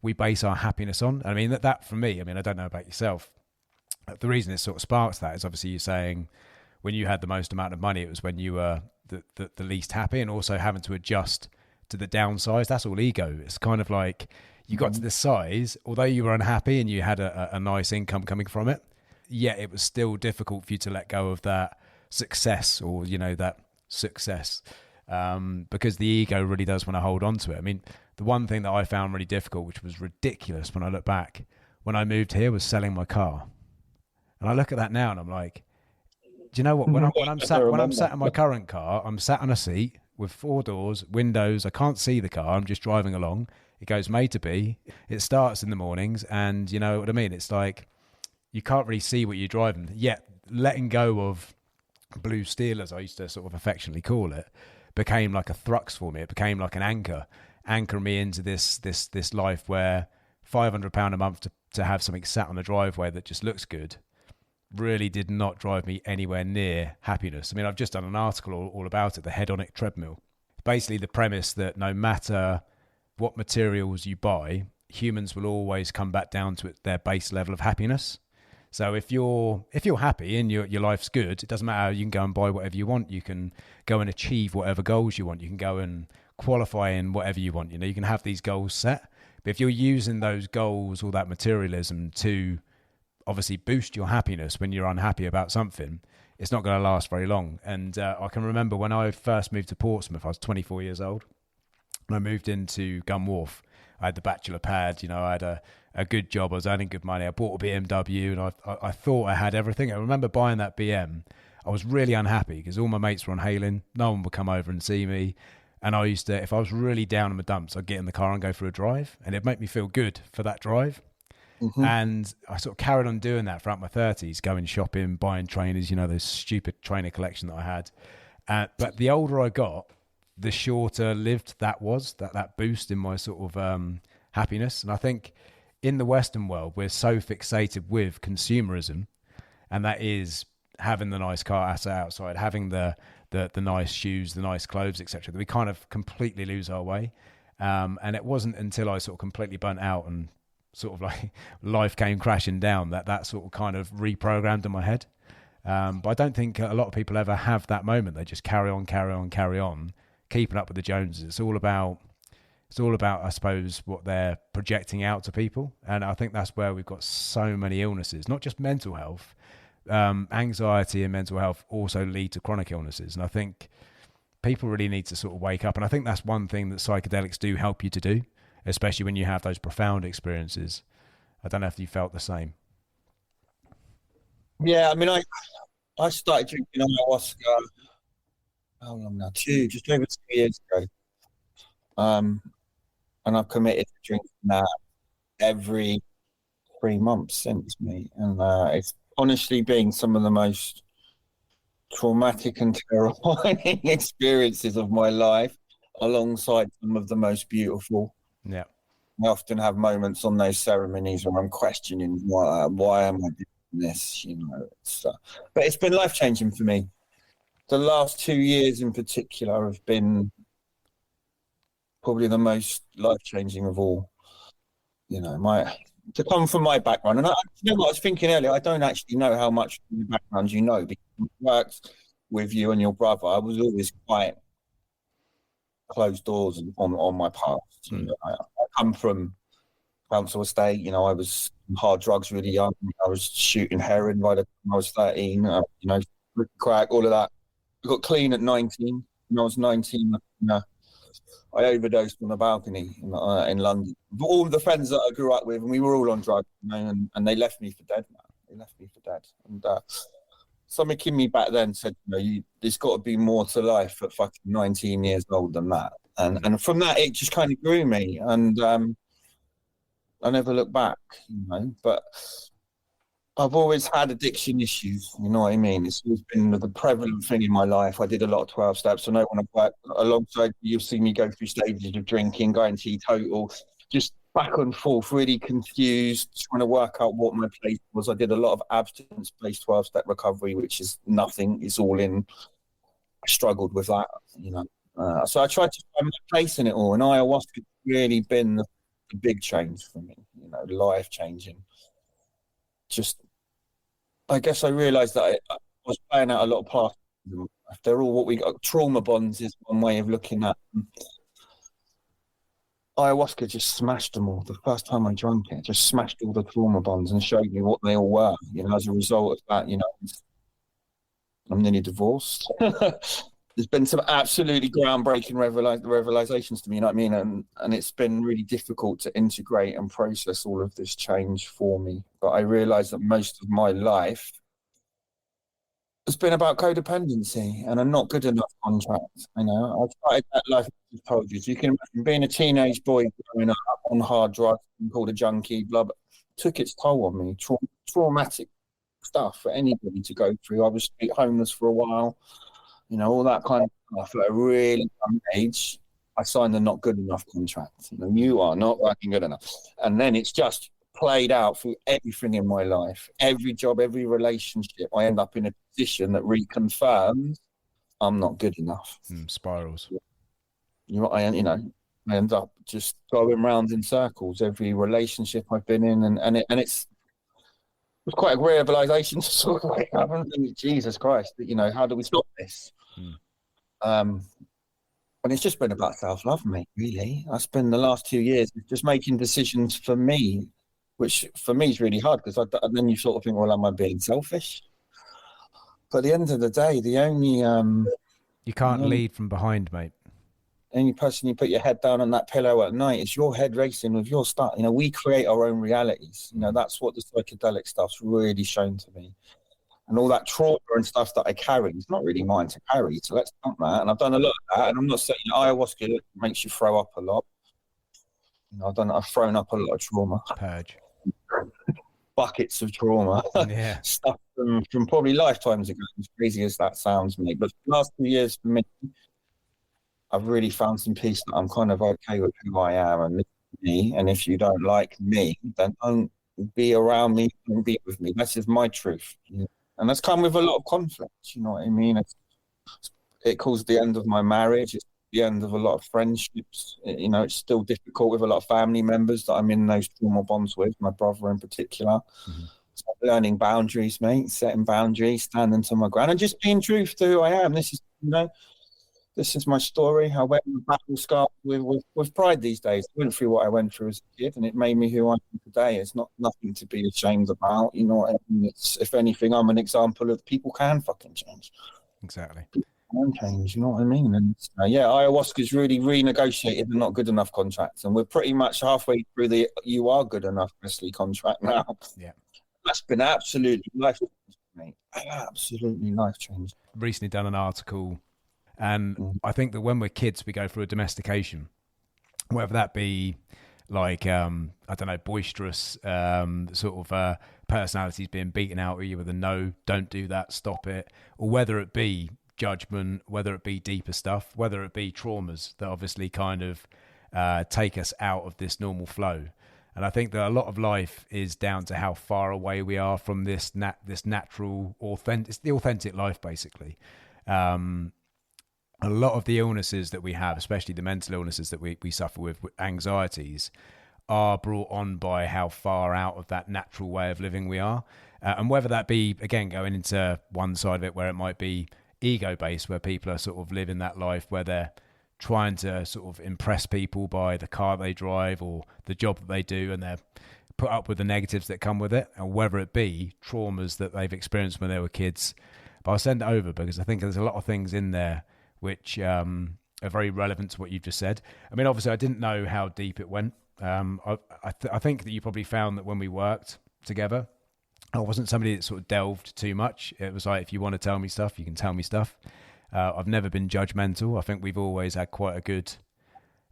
we base our happiness on. I mean, that for me, I don't know about yourself, the reason it sort of sparks that is obviously you're saying when you had the most amount of money, it was when you were the least happy, and also having to adjust to the downsize. That's all ego. It's kind of like you got to this size, although you were unhappy and you had a nice income coming from it, yet it was still difficult for you to let go of that success or, that success, because the ego really does want to hold on to it. I mean, the one thing that I found really difficult, which was ridiculous when I look back, when I moved here, was selling my car. And I look at that now and I'm like, do you know what? When I'm sat in my current car, I'm sat on a seat with 4 doors, windows. I can't see the car. I'm just driving along. It goes made to be. It starts in the mornings, and you know what I mean. It's like you can't really see what you're driving. Yet letting go of blue steel, as I used to sort of affectionately call it, became like a thrux for me. It became like an anchor me into this life where £500 a month to have something sat on the driveway that just looks good really did not drive me anywhere near happiness. I mean, I've just done an article all about it, the hedonic treadmill. Basically the premise that no matter what materials you buy, humans will always come back down to their base level of happiness. So if you're happy and your life's good, it doesn't matter. You can go and buy whatever you want. You can go and achieve whatever goals you want. You can go and qualify in whatever you want. You can have these goals set. But if you're using those goals, all that materialism to obviously boost your happiness when you're unhappy about something, it's not going to last very long. And I can remember when I first moved to Portsmouth, I was 24 years old. when I moved into Gun Wharf, I had the bachelor pad, I had a good job, I was earning good money, I bought a BMW, and I thought I had everything. I remember buying that BM. I was really unhappy because all my mates were on hailing, no one would come over and see me, and I used to, if I was really down in the dumps, I'd get in the car and go for a drive, and it'd make me feel good for that drive. And I sort of carried on doing that throughout my 30s, going shopping, buying trainers, those stupid trainer collection that I had. But the older I got, the shorter lived that was, that boost in my sort of happiness. And I think in the Western world, we're so fixated with consumerism, and that is having the nice car outside, having the nice shoes, the nice clothes, etc., that we kind of completely lose our way. And it wasn't until I sort of completely burnt out and sort of like life came crashing down that sort of kind of reprogrammed in my head. But I don't think a lot of people ever have that moment. They just carry on, keeping up with the Joneses. It's all about, I suppose, what they're projecting out to people. And I think that's where we've got so many illnesses, not just mental health. Anxiety and mental health also lead to chronic illnesses. And I think people really need to sort of wake up. And I think that's one thing that psychedelics do help you to do, especially when you have those profound experiences. I don't know if you felt the same. Yeah, I mean, I started drinking ayahuasca, how long now? Just over 2 years ago. And I've committed to drinking that every 3 months since, mate. And it's honestly been some of the most traumatic and terrifying experiences of my life, alongside some of the most beautiful. Yeah. I often have moments on those ceremonies where I'm questioning why am I doing this, but it's been life-changing for me. The last 2 years in particular have been probably the most life-changing of all. To come from my background, and what I was thinking earlier, I don't actually know how much from your background because I worked with you and your brother. I was always quite closed doors on my past. I come from council estate. I was on hard drugs really young. I was shooting heroin by the time I was 13. Crack, all of that. I got clean at 19. When I was 19, I overdosed on a balcony in London. But all the friends that I grew up with, and we were all on drugs, and they left me for dead, man. They left me for dead. And something in me back then said, there's got to be more to life at fucking 19 years old than that. And from that, it just kind of grew me. And I never looked back, but I've always had addiction issues, you know what I mean? It's always been the prevalent thing in my life. I did a lot of 12 steps. I know when I've worked alongside you, you've seen me go through stages of drinking, going teetotal, just back and forth, really confused, trying to work out what my place was. I did a lot of abstinence-based 12-step recovery, which is nothing. It's all in. I struggled with that, So I tried to find my place in it all, and ayahuasca has really been the big change for me, life-changing. Just, I guess I realised that I was playing out a lot of parts. They're all what we got. Trauma bonds is one way of looking at them. Ayahuasca just smashed them all. The first time I drank it, just smashed all the trauma bonds and showed me what they all were. As a result of that, I'm nearly divorced. There's been some absolutely groundbreaking revelations to me, you know what I mean? And it's been really difficult to integrate and process all of this change for me. But I realised that most of my life has been about codependency and a not good enough contract. I started that life, as I told you. So you can imagine being a teenage boy growing up on hard drugs and called a junkie, blah, blah, took its toll on me. Traumatic stuff for anybody to go through. I was street homeless for a while. All that kind of stuff. At a really young age, I signed a not good enough contract. You are not working good enough. And then it's just played out through everything in my life. Every job, every relationship, I end up in a position that reconfirms I'm not good enough. Spirals. I end up just going round in circles every relationship I've been in. And it was quite a realization to sort of wake up and think, Jesus Christ, how do we stop this? And it's just been about self-love, mate, really. I spent the last 2 years just making decisions for me, which for me is really hard because then you sort of think, well, am I being selfish? But at the end of the day, the only... you can't lead from behind, mate. Any person you put your head down on that pillow at night, it's your head racing with your stuff. You know, we create our own realities. You know, that's what the psychedelic stuff's really shown to me. And all that trauma and stuff that I carry, it's not really mine to carry. So let's dump that. And I've done a lot of that. And I'm not saying, you know, ayahuasca makes you throw up a lot. You know, I've thrown up a lot of trauma. Purge. Buckets of trauma. Yeah. Stuff from probably lifetimes ago, as crazy as that sounds, mate. But the last 2 years for me, I've really found some peace that I'm kind of okay with who I am and me. And if you don't like me, then don't be around me and be with me. That's just my truth. Yeah. And that's come with a lot of conflict. You know what I mean? It caused the end of my marriage. It's the end of a lot of friendships. You know, it's still difficult with a lot of family members that I'm in those trauma bonds with, my brother in particular. Mm-hmm. So learning boundaries, mate, setting boundaries, standing to my ground, and just being true to who I am. This is, you know, this is my story. I went the battle scar with pride these days. I went through what I went through as a kid, and it made me who I am today. It's not nothing to be ashamed about. You know what I mean? It's, if anything, I'm an example of people can fucking change. Exactly. People can change, you know what I mean? And yeah, ayahuasca's really renegotiated the not good enough contracts, and we're pretty much halfway through the you are good enough Wesley contract now. Yeah. That's been absolutely life-changing, mate. Absolutely life-changing. Recently done an article. And I think that when we're kids, we go through a domestication, whether that be like, I don't know, boisterous sort of personalities being beaten out of you with a no, don't do that, stop it, or whether it be judgment, whether it be deeper stuff, whether it be traumas that obviously kind of take us out of this normal flow. And I think that a lot of life is down to how far away we are from this natural, authentic, it's the authentic life, basically. A lot of the illnesses that we have, especially the mental illnesses that we suffer with anxieties, are brought on by how far out of that natural way of living we are. And whether that be, again, going into one side of it where it might be ego-based, where people are sort of living that life where they're trying to sort of impress people by the car they drive or the job that they do, and they're put up with the negatives that come with it, or whether it be traumas that they've experienced when they were kids. But I'll send it over because I think there's a lot of things in there which are very relevant to what you've just said. I mean, obviously, I didn't know how deep it went. I think that you probably found that when we worked together, I wasn't somebody that sort of delved too much. It was like, if you want to tell me stuff, you can tell me stuff. I've never been judgmental. I think we've always had quite a good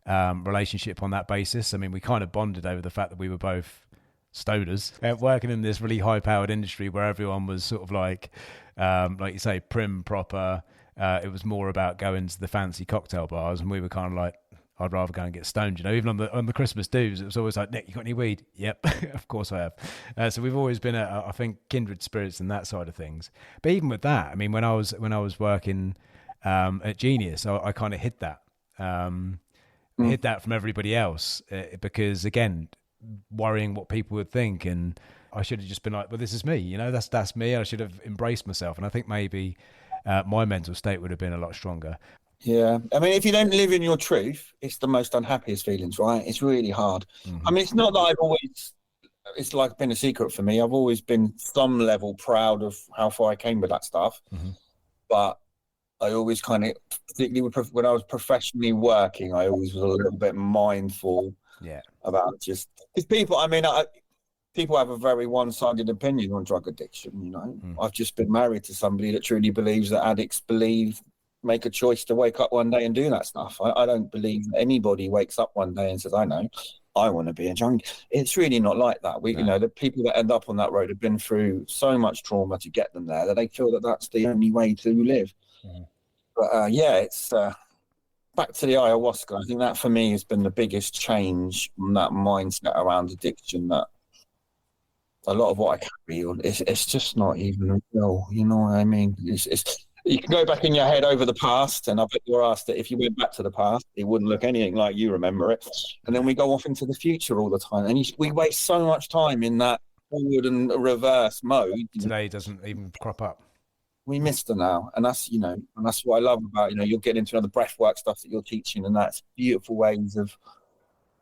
relationship on that basis. I mean, we kind of bonded over the fact that we were both stoners, working in this really high-powered industry where everyone was sort of like you say, prim, proper. It was more about going to the fancy cocktail bars, and we were kind of like, I'd rather go and get stoned, you know. Even on the Christmas dues, it was always like, Nick, you got any weed? Yep, of course I have. So we've always been, I think, kindred spirits in that side of things. But even with that, I mean, when I was working at Genius, I kind of hid that, hid that from everybody else because, again, worrying what people would think, and I should have just been like, well, this is me, you know, that's me. I should have embraced myself, and I think maybe my mental state would have been a lot stronger. Yeah. I mean, if you don't live in your truth, it's the most unhappiest feelings, right? It's really hard. Mm-hmm. I mean, it's not that I've always, it's like been a secret for me. I've always been some level proud of how far I came with that stuff. Mm-hmm. But I always kind of, particularly when I was professionally working, I always was a little bit mindful about just, because people have a very one-sided opinion on drug addiction, you know. I've just been married to somebody that truly believes that addicts make a choice to wake up one day and do that stuff. I don't believe that anybody wakes up one day and says, I know, I want to be a junkie. It's really not like that. You know, the people that end up on that road have been through so much trauma to get them there that they feel that that's the only way to live. But it's back to the ayahuasca. I think that for me has been the biggest change on that mindset around addiction, that a lot of what I carry, it's just not even real. You know what I mean? It's you can go back in your head over the past, and I bet you're asked that if you went back to the past, it wouldn't look anything like you remember it. And then we go off into the future all the time, and we waste so much time in that forward and reverse mode. Today doesn't even crop up. We missed it now, and that's, you know, and that's what I love about, you know, you'll get into another breathwork stuff that you're teaching, and that's beautiful ways of.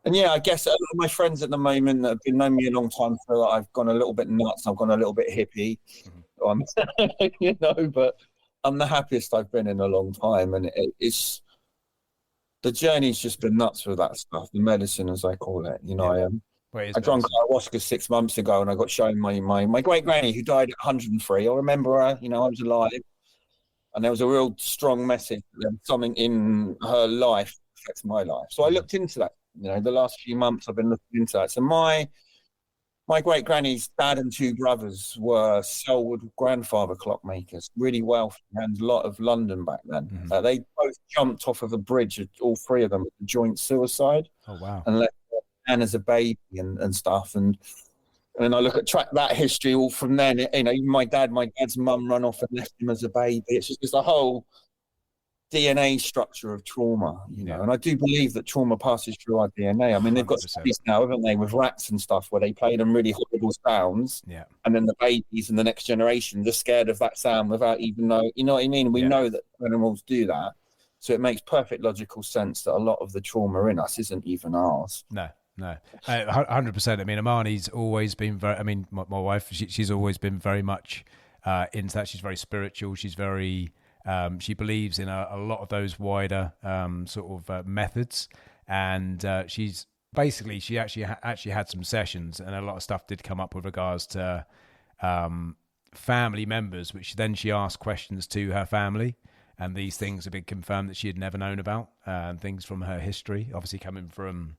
And yeah, I guess a lot of my friends at the moment that have been knowing me a long time feel like I've gone a little bit nuts. I've gone a little bit hippie, you know, but I'm the happiest I've been in a long time. And it's, the journey's just been nuts with that stuff, the medicine, as I call it. I drank ayahuasca 6 months ago, and I got shown my great granny who died at 103. I remember her. I was alive, and there was a real strong message that something in her life affects my life. So I looked into that. The last few months I've been looking into that. So my great granny's dad and 2 brothers were Selwood grandfather clockmakers, really wealthy, and a lot of London back then. They both jumped off of a bridge, all 3 of them, joint suicide. Oh wow! And left man as a baby and stuff. And I look at that history all from then. Even my dad's mum run off and left him as a baby. It's just a whole DNA structure of trauma, and I do believe that trauma passes through our DNA. I mean, they've got 100%. studies now, haven't they, with rats and stuff, where they play them really horrible sounds, and then the babies and the next generation just scared of that sound without even know. You know what I mean? We know that animals do that, so it makes perfect logical sense that a lot of the trauma in us isn't even ours. No, 100%. I mean, Amani's always been very. I mean, my wife, she's always been very much into that. She's very spiritual. She's very. She believes in a lot of those wider methods, and she's basically she actually had some sessions, and a lot of stuff did come up with regards to family members, which then she asked questions to her family, and these things have been confirmed that she had never known about, and things from her history, obviously coming from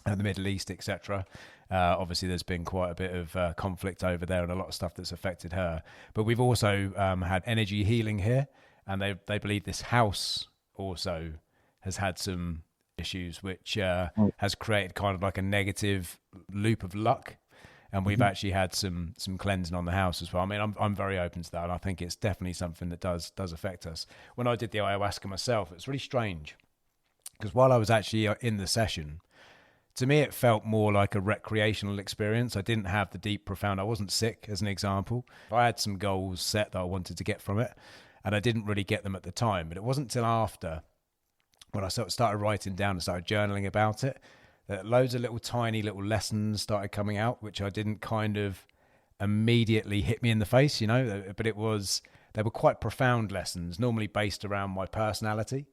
the Middle East, etc. Obviously, there's been quite a bit of conflict over there, and a lot of stuff that's affected her. But we've also had energy healing here. And they believe this house also has had some issues, which has created kind of like a negative loop of luck. And we've actually had some cleansing on the house as well. I mean, I'm very open to that, and I think it's definitely something that does affect us. When I did the ayahuasca myself, it's really strange, because while I was actually in the session, to me it felt more like a recreational experience. I didn't have the deep, profound. I wasn't sick, as an example. I had some goals set that I wanted to get from it, and I didn't really get them at the time. But it wasn't until after, when I started writing down and started journaling about it, that loads of tiny little lessons started coming out, which I didn't kind of immediately hit me in the face, but they were quite profound lessons, normally based around my personality.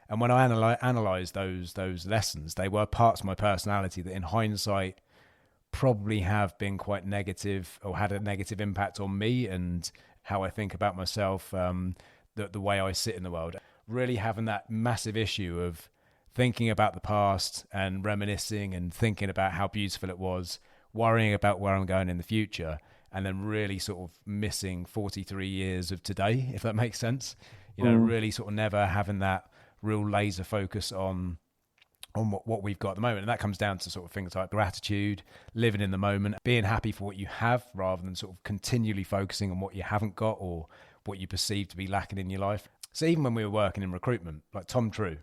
And when I analysed those lessons, they were parts of my personality that in hindsight probably have been quite negative, or had a negative impact on me and how I think about myself, the way I sit in the world. Really having that massive issue of thinking about the past and reminiscing and thinking about how beautiful it was, worrying about where I'm going in the future, and then really sort of missing 43 years of today, if that makes sense. Really sort of never having that real laser focus on what we've got at the moment. And that comes down to sort of things like gratitude, living in the moment, being happy for what you have, rather than sort of continually focusing on what you haven't got or what you perceive to be lacking in your life. So even when we were working in recruitment, like Tom True,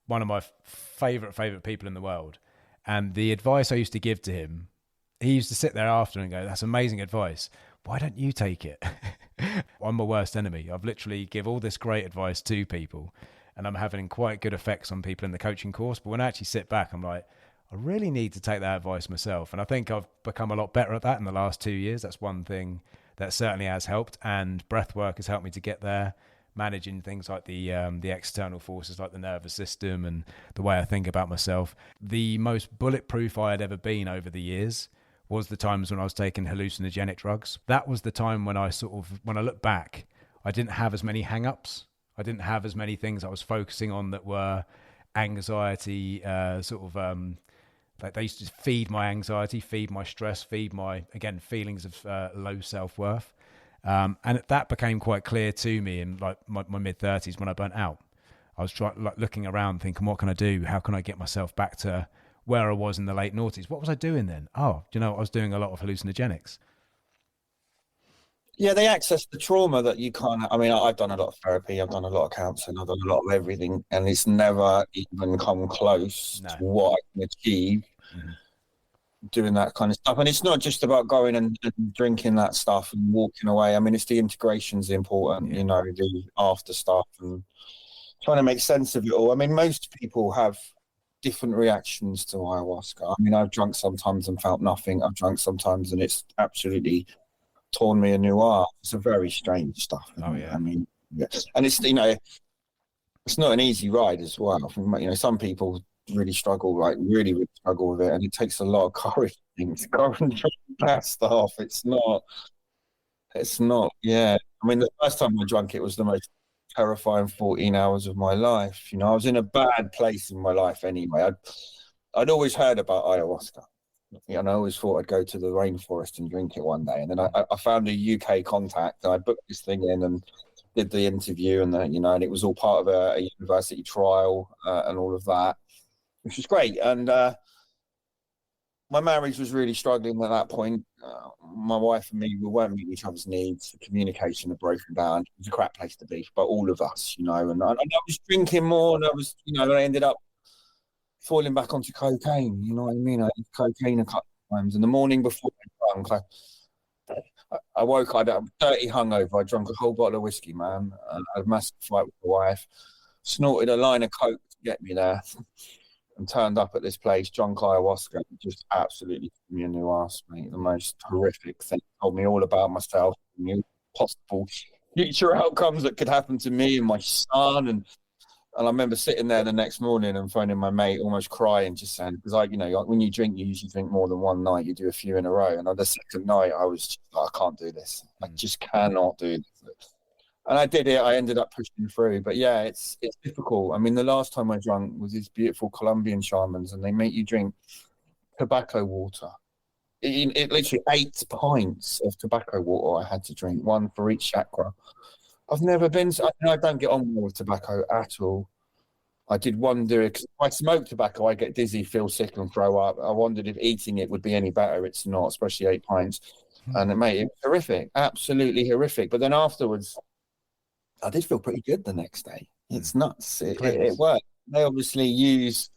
one of my favorite people in the world, and the advice I used to give to him, he used to sit there after and go, "That's amazing advice. Why don't you take it?" I'm my worst enemy. I've literally give all this great advice to people, and I'm having quite good effects on people in the coaching course. But when I actually sit back, I'm like, I really need to take that advice myself. And I think I've become a lot better at that in the last 2 years. That's one thing that certainly has helped. And breath work has helped me to get there, managing things like the external forces, like the nervous system and the way I think about myself. The most bulletproof I had ever been over the years was the times when I was taking hallucinogenic drugs. That was the time when when I look back, I didn't have as many hang-ups. I didn't have as many things I was focusing on that were anxiety, like they used to feed my anxiety, feed my stress, feed my, again, feelings of low self-worth. And that became quite clear to me in like my mid-30s when I burnt out. I was looking around thinking, what can I do? How can I get myself back to where I was in the late noughties? What was I doing then? I was doing a lot of hallucinogenics. Yeah, they access the trauma that you can't. I mean, I've done a lot of therapy, I've done a lot of counselling, I've done a lot of everything, and it's never even come close to what I can achieve doing that kind of stuff. And it's not just about going and drinking that stuff and walking away. I mean, it's the integration's important, the after stuff and trying to make sense of it all. I mean, most people have different reactions to ayahuasca. I mean, I've drunk sometimes and felt nothing. I've drunk sometimes and it's absolutely torn me a new art. It's a very strange stuff. Oh yeah. I mean, yeah. And it's It's not an easy ride as well. I think, you know, some people really struggle, like really struggle with it, and it takes a lot of courage to go and drink that stuff. It's not. Yeah, I mean, the first time I drank it was the most terrifying 14 hours of my life. You know, I was in a bad place in my life anyway. I'd always heard about ayahuasca. You know, and I always thought I'd go to the rainforest and drink it one day. And then I found a UK contact, and I booked this thing in and did the interview, and you know, and it was all part of a university trial and all of that, which was great. And my marriage was really struggling at that point. My wife and me, we weren't meeting each other's needs. The communication had broken down. It was a crap place to be, but all of us, you know. And I was drinking more, and I was, you know, and I ended up falling back onto cocaine. You know what I mean? I did cocaine a couple of times. And the morning before I drank, I woke up, I had a dirty hungover. I drank a whole bottle of whiskey, man. I had a massive fight with my wife. Snorted a line of coke to get me there. And turned up at this place, drunk ayahuasca, just absolutely threw me a new ass, mate. The most horrific thing. Told me all about myself, possible future outcomes that could happen to me and my son. And I remember sitting there the next morning and phoning my mate, almost crying, just saying, because you know, when you drink, you usually drink more than one night. You do a few in a row. And on the second night, I was just like, I can't do this. I just cannot do this. And I did it. I ended up pushing through. But yeah, it's difficult. I mean, the last time I drank was these beautiful Colombian shamans, and they make you drink tobacco water. It literally 8 pints of tobacco water I had to drink, one for each chakra. I've never been. I don't get on with tobacco at all. I did wonder, because if I smoke tobacco, I get dizzy, feel sick, and throw up. I wondered if eating it would be any better. It's not, especially 8 pints. And it made it horrific, absolutely horrific. But then afterwards, I did feel pretty good the next day. It's nuts. It worked. They obviously use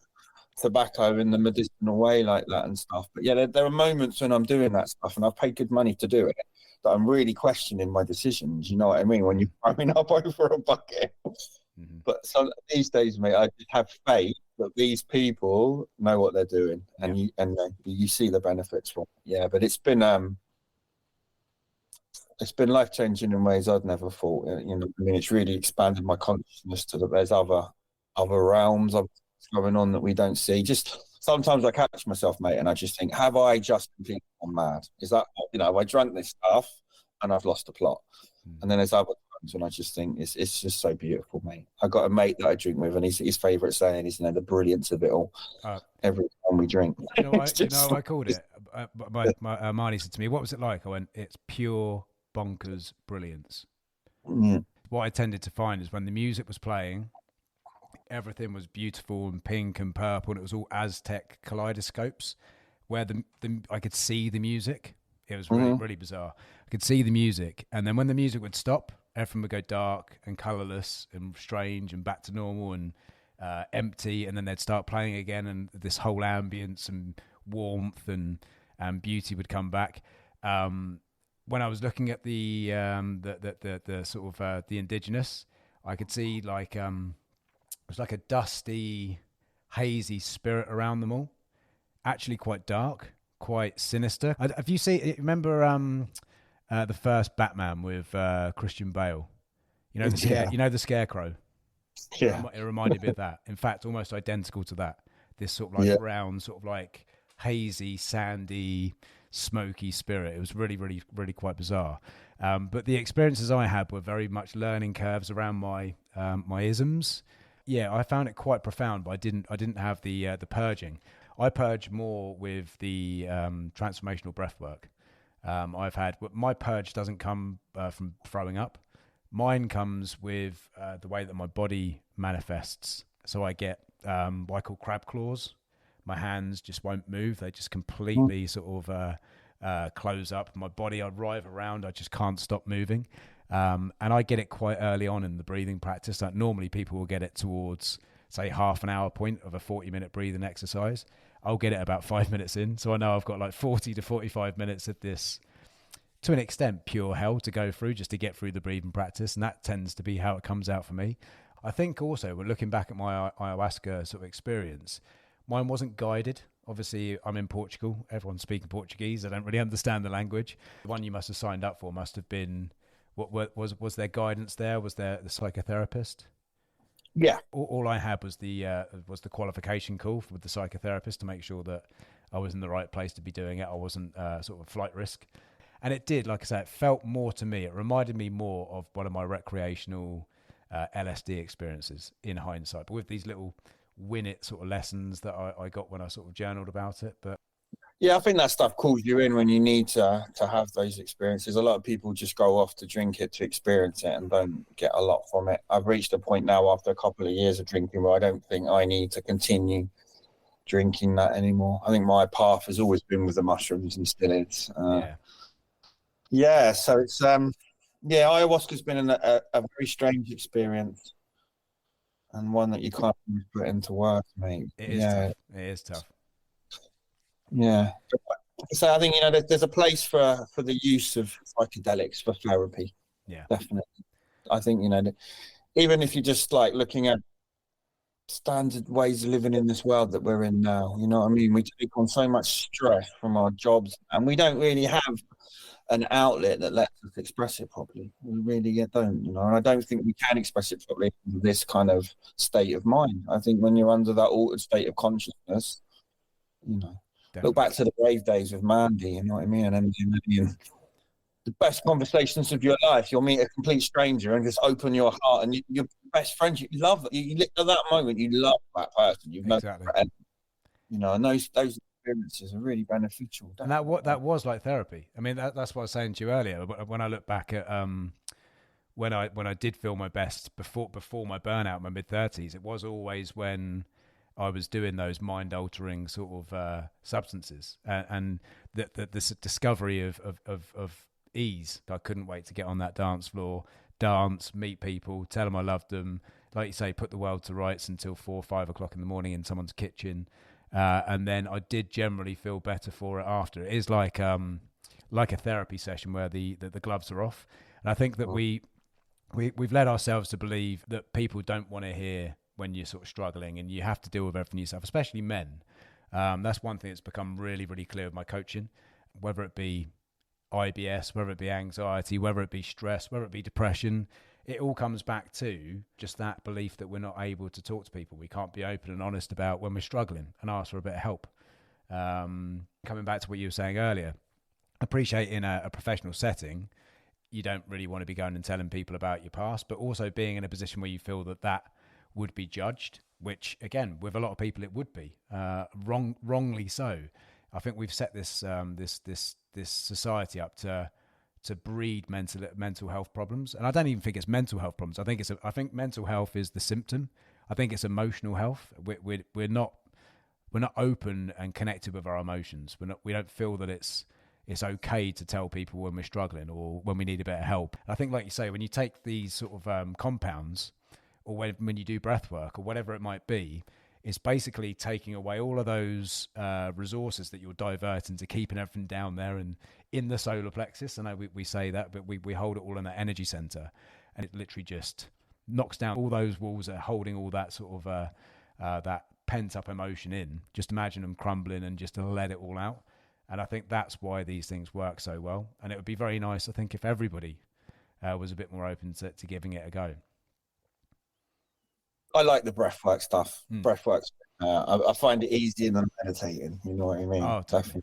tobacco in the medicinal way like that and stuff. But yeah, there are moments when I'm doing that stuff, and I've paid good money to do it, that I'm really questioning my decisions. You know what I mean? When you're throwing up over a bucket. Mm-hmm. But these days, mate, I just have faith that these people know what they're doing, and you see the benefits from it. Yeah, but it's been life-changing in ways I'd never thought. You know, I mean, it's really expanded my consciousness to that there's other realms going on that we don't see. Just sometimes I catch myself, mate, and I just think, have I just completely gone mad? Is that, you know, have I drank this stuff and I've lost the plot? And then there's other times when I just think it's just so beautiful, mate. I got a mate that I drink with, and his favourite saying is, you know, the brilliance of it all. Every time we drink. You know, I called it. Marnie said to me, "What was it like?" I went, "It's pure bonkers brilliance." What I tended to find is when the music was playing, everything was beautiful and pink and purple, and it was all Aztec kaleidoscopes where I could see the music. It was really, really bizarre. I could see the music, and then when the music would stop, everything would go dark and colorless and strange and back to normal and empty, and then they'd start playing again, and this whole ambience and warmth and beauty would come back. When I was looking at the sort of the indigenous, I could see like it was like a dusty, hazy spirit around them all. Actually, quite dark, quite sinister. Have you seen? Remember the first Batman with Christian Bale? You know the Scarecrow. Yeah, it reminded me of that. In fact, almost identical to that. This sort of like brown, sort of like hazy, sandy, smoky spirit. It was really, really, really quite bizarre. But the experiences I had were very much learning curves around my isms. Yeah, I found it quite profound, but I didn't have the purging. I purge more with the transformational breath work. My purge doesn't come from throwing up. Mine comes with the way that my body manifests. So I get what I call crab claws. My hands just won't move. They just completely sort of close up. My body, I writhe around. I just can't stop moving. And I get it quite early on in the breathing practice. Like normally people will get it towards, say, half an hour point of a 40-minute breathing exercise. I'll get it about 5 minutes in. So I know I've got like 40 to 45 minutes of this, to an extent, pure hell to go through just to get through the breathing practice. And that tends to be how it comes out for me. I think also, when looking back at my ayahuasca sort of experience, mine wasn't guided. Obviously, I'm in Portugal. Everyone's speaking Portuguese. I don't really understand the language. The one you must have signed up for must have been, was there guidance there? Was there the psychotherapist? Yeah. All I had was the qualification call with the psychotherapist to make sure that I was in the right place to be doing it. I wasn't sort of flight risk. And it did, like I said, it felt more to me. It reminded me more of one of my recreational LSD experiences in hindsight, but with these little win it sort of lessons that I got when I sort of journaled about it. But Yeah, I think that stuff calls you in when you need to have those experiences. A lot of people just go off to drink it to experience it and don't get a lot from it. I've reached a point now after a couple of years of drinking where I don't think I need to continue drinking that anymore. I think my path has always been with the mushrooms and still is. So it's ayahuasca's been a very strange experience and one that you can't put into words, mate. it is tough. It is tough. Yeah. So I think, there's a place for the use of psychedelics for therapy. Yeah, definitely. I think, even if you're just like looking at standard ways of living in this world that we're in now, you know what I mean? We take on so much stress from our jobs and we don't really have an outlet that lets us express it properly. We really don't, and I don't think we can express it properly in this kind of state of mind. I think when you're under that altered state of consciousness, look back to the brave days with Mandy, you know what I mean? And the best conversations of your life, you'll meet a complete stranger and just open your heart, and your best friend, you love it. You at that moment, you love that person. You've known forever. And those experiences are really beneficial. And that was like therapy. I mean, that's what I was saying to you earlier. When I look back at when I did feel my best before my burnout, my mid-30s, it was always when I was doing those mind-altering sort of substances, and the discovery of ease. I couldn't wait to get on that dance floor, dance, meet people, tell them I loved them. Like you say, put the world to rights until 4 or 5 o'clock in the morning in someone's kitchen, and then I did generally feel better for it after. It is like a therapy session where the gloves are off, and I think that we've led ourselves to believe that people don't want to hear when you're sort of struggling and you have to deal with everything yourself, especially men. That's one thing that's become really, really clear with my coaching, whether it be IBS, whether it be anxiety, whether it be stress, whether it be depression. It all comes back to just that belief that we're not able to talk to people. We can't be open and honest about when we're struggling and ask for a bit of help. Coming back to what you were saying earlier, appreciate in a professional setting, you don't really want to be going and telling people about your past, but also being in a position where you feel that would be judged, which again, with a lot of people, it would be wrongly so. I think we've set this society up to breed mental health problems, and I don't even think it's mental health problems. I think mental health is the symptom. I think it's emotional health. We're not open and connected with our emotions. We don't feel that it's okay to tell people when we're struggling or when we need a bit of help. And I think, like you say, when you take these sort of compounds, or when you do breath work or whatever it might be, it's basically taking away all of those resources that you're diverting to keeping everything down there and in the solar plexus. I know we say that, but we hold it all in that energy center, and it literally just knocks down all those walls that are holding all that sort of that pent up emotion in. Just imagine them crumbling and just to let it all out. And I think that's why these things work so well. And it would be very nice, I think, if everybody was a bit more open to giving it a go. I like the breathwork stuff. Breathwork, I find it easier than meditating. You know what I mean? Oh, definitely.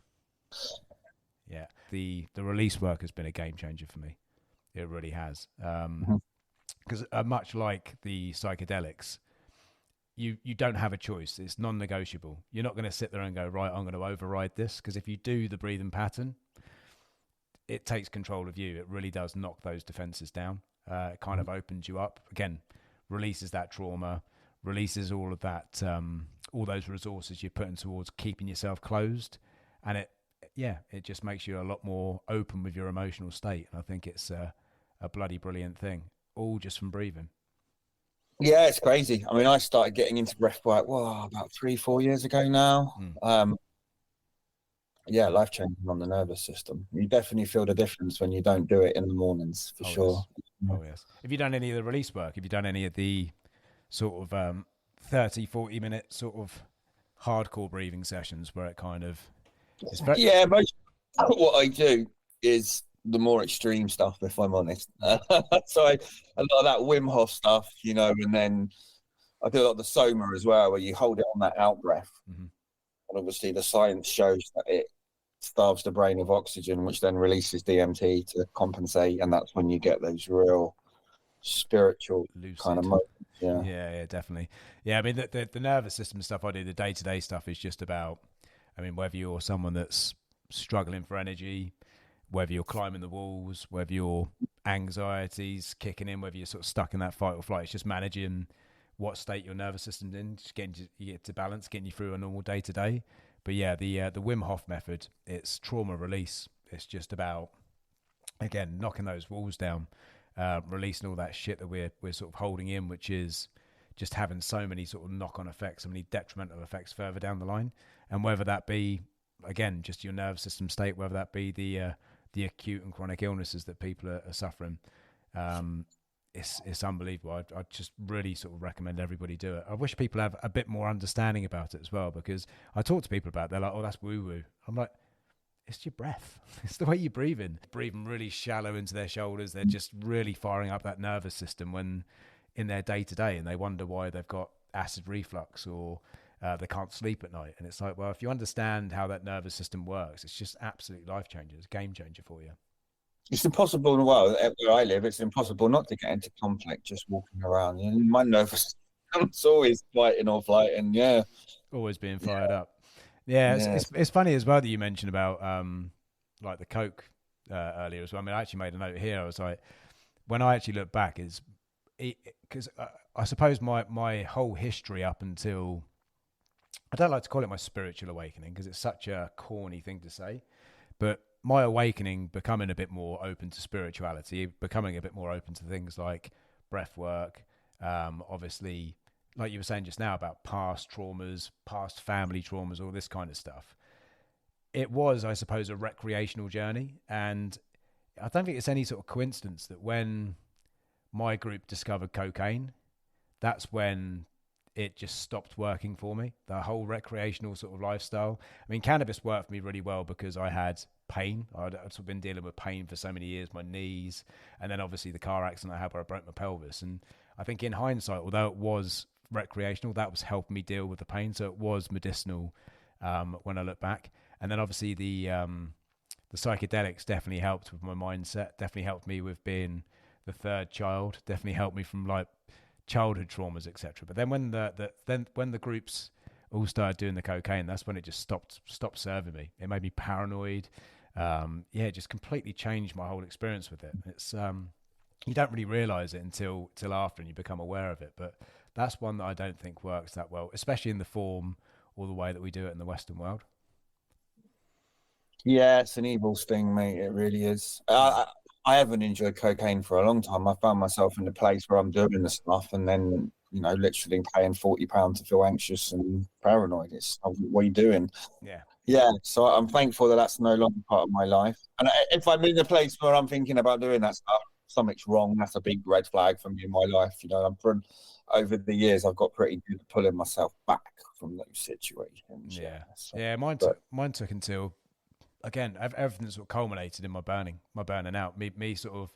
Yeah, the release work has been a game changer for me. It really has. Because much like the psychedelics, you don't have a choice. It's non-negotiable. You're not going to sit there and go, right, I'm going to override this. Because if you do the breathing pattern, it takes control of you. It really does knock those defenses down. It kind of opens you up. Again, releases that trauma, releases all of that, all those resources you're putting towards keeping yourself closed. And it just makes you a lot more open with your emotional state. And I think it's a bloody brilliant thing, all just from breathing. Yeah, it's crazy. I mean, I started getting into breathwork, about 3-4 years ago now. Life-changing on the nervous system. You definitely feel the difference when you don't do it in the mornings, for sure. Yes. Oh, yes. Have you done any of the release work? Have you done any of the sort of 30, 40-minute sort of hardcore breathing sessions where it kind of... Yeah, most of what I do is the more extreme stuff, if I'm honest. So a lot of that Wim Hof stuff, and then I do a lot of the soma as well, where you hold it on that out breath. Mm-hmm. And obviously the science shows that it starves the brain of oxygen, which then releases DMT to compensate. And that's when you get those real spiritual Lucid kind of moments. Yeah. Yeah, definitely. Yeah, I mean, the nervous system stuff I do, the day-to-day stuff is just about, I mean, whether you're someone that's struggling for energy, whether you're climbing the walls, whether your anxiety's kicking in, whether you're sort of stuck in that fight or flight, it's just managing what state your nervous system's in, just getting you get to balance, getting you through a normal day to day. But yeah, the Wim Hof method, it's trauma release. It's just about, again, knocking those walls down, releasing all that shit that we're sort of holding in, which is just having so many sort of knock-on effects, so many detrimental effects further down the line. And whether that be, again, just your nervous system state, whether that be the acute and chronic illnesses that people are suffering, it's unbelievable. I just really sort of recommend everybody do it. I wish people have a bit more understanding about it as well, because I talk to people about it, they're like, oh, that's woo-woo. I'm like, it's your breath. It's the way you breathe in. Breathing really shallow into their shoulders. They're just really firing up that nervous system when in their day-to-day, and they wonder why they've got acid reflux or they can't sleep at night. And it's like, well, if you understand how that nervous system works, it's just absolutely life-changer. It's a game-changer for you. It's impossible in the world where I live. It's impossible not to get into conflict just walking around. You know, my nervous system's always fighting or flighting. Yeah, always being fired up. Yeah, it's funny as well that you mentioned about like the Coke earlier as well. I mean, I actually made a note here. I was like, when I actually look back, is because I suppose my whole history up until, I don't like to call it my spiritual awakening because it's such a corny thing to say, but my awakening, becoming a bit more open to spirituality, becoming a bit more open to things like breath work, obviously, like you were saying just now about past traumas, past family traumas, all this kind of stuff. It was, I suppose, a recreational journey. And I don't think it's any sort of coincidence that when my group discovered cocaine, that's when it just stopped working for me. The whole recreational sort of lifestyle. I mean, cannabis worked for me really well because I had pain. I'd sort of been dealing with pain for so many years, my knees, and then obviously the car accident I had where I broke my pelvis. And I think in hindsight, although it was recreational, that was helping me deal with the pain. So it was medicinal when I look back. And then obviously the psychedelics definitely helped with my mindset, definitely helped me with being the third child, definitely helped me from like childhood traumas, etc. But then when the groups all started doing the cocaine, that's when it just stopped serving me. It made me paranoid. It just completely changed my whole experience with it. It's you don't really realize it until after and you become aware of it. But that's one that I don't think works that well, especially in the form or the way that we do it in the Western world. Yeah, it's an evil thing, mate. It really is. I haven't enjoyed cocaine for a long time. I found myself in a place where I'm doing the stuff and then, you know, literally paying £40 to feel anxious and paranoid. It's, what are you doing? Yeah. So I'm thankful that that's no longer part of my life. And if I'm in a place where I'm thinking about doing that stuff, something's wrong. That's a big red flag for me in my life. You know, over the years, I've got pretty good at pulling myself back from those situations. Mine took until, again, everything sort of culminated in my burning out. Me sort of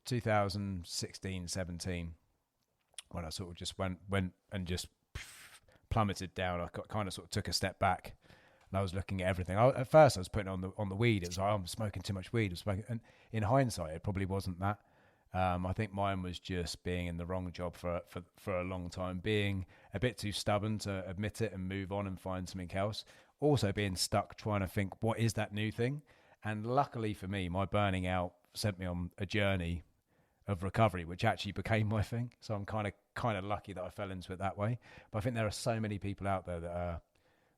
2016, 17, when I sort of just went and just plummeted down. I kind of sort of took a step back and I was looking at everything. At first I was putting on the weed. It was like, I'm smoking too much weed. And in hindsight, it probably wasn't that. I think mine was just being in the wrong job for a long time, being a bit too stubborn to admit it and move on and find something else. Also being stuck trying to think, what is that new thing? And luckily for me, my burning out sent me on a journey of recovery, which actually became my thing. So I'm kind of lucky that I fell into it that way. But I think there are so many people out there that are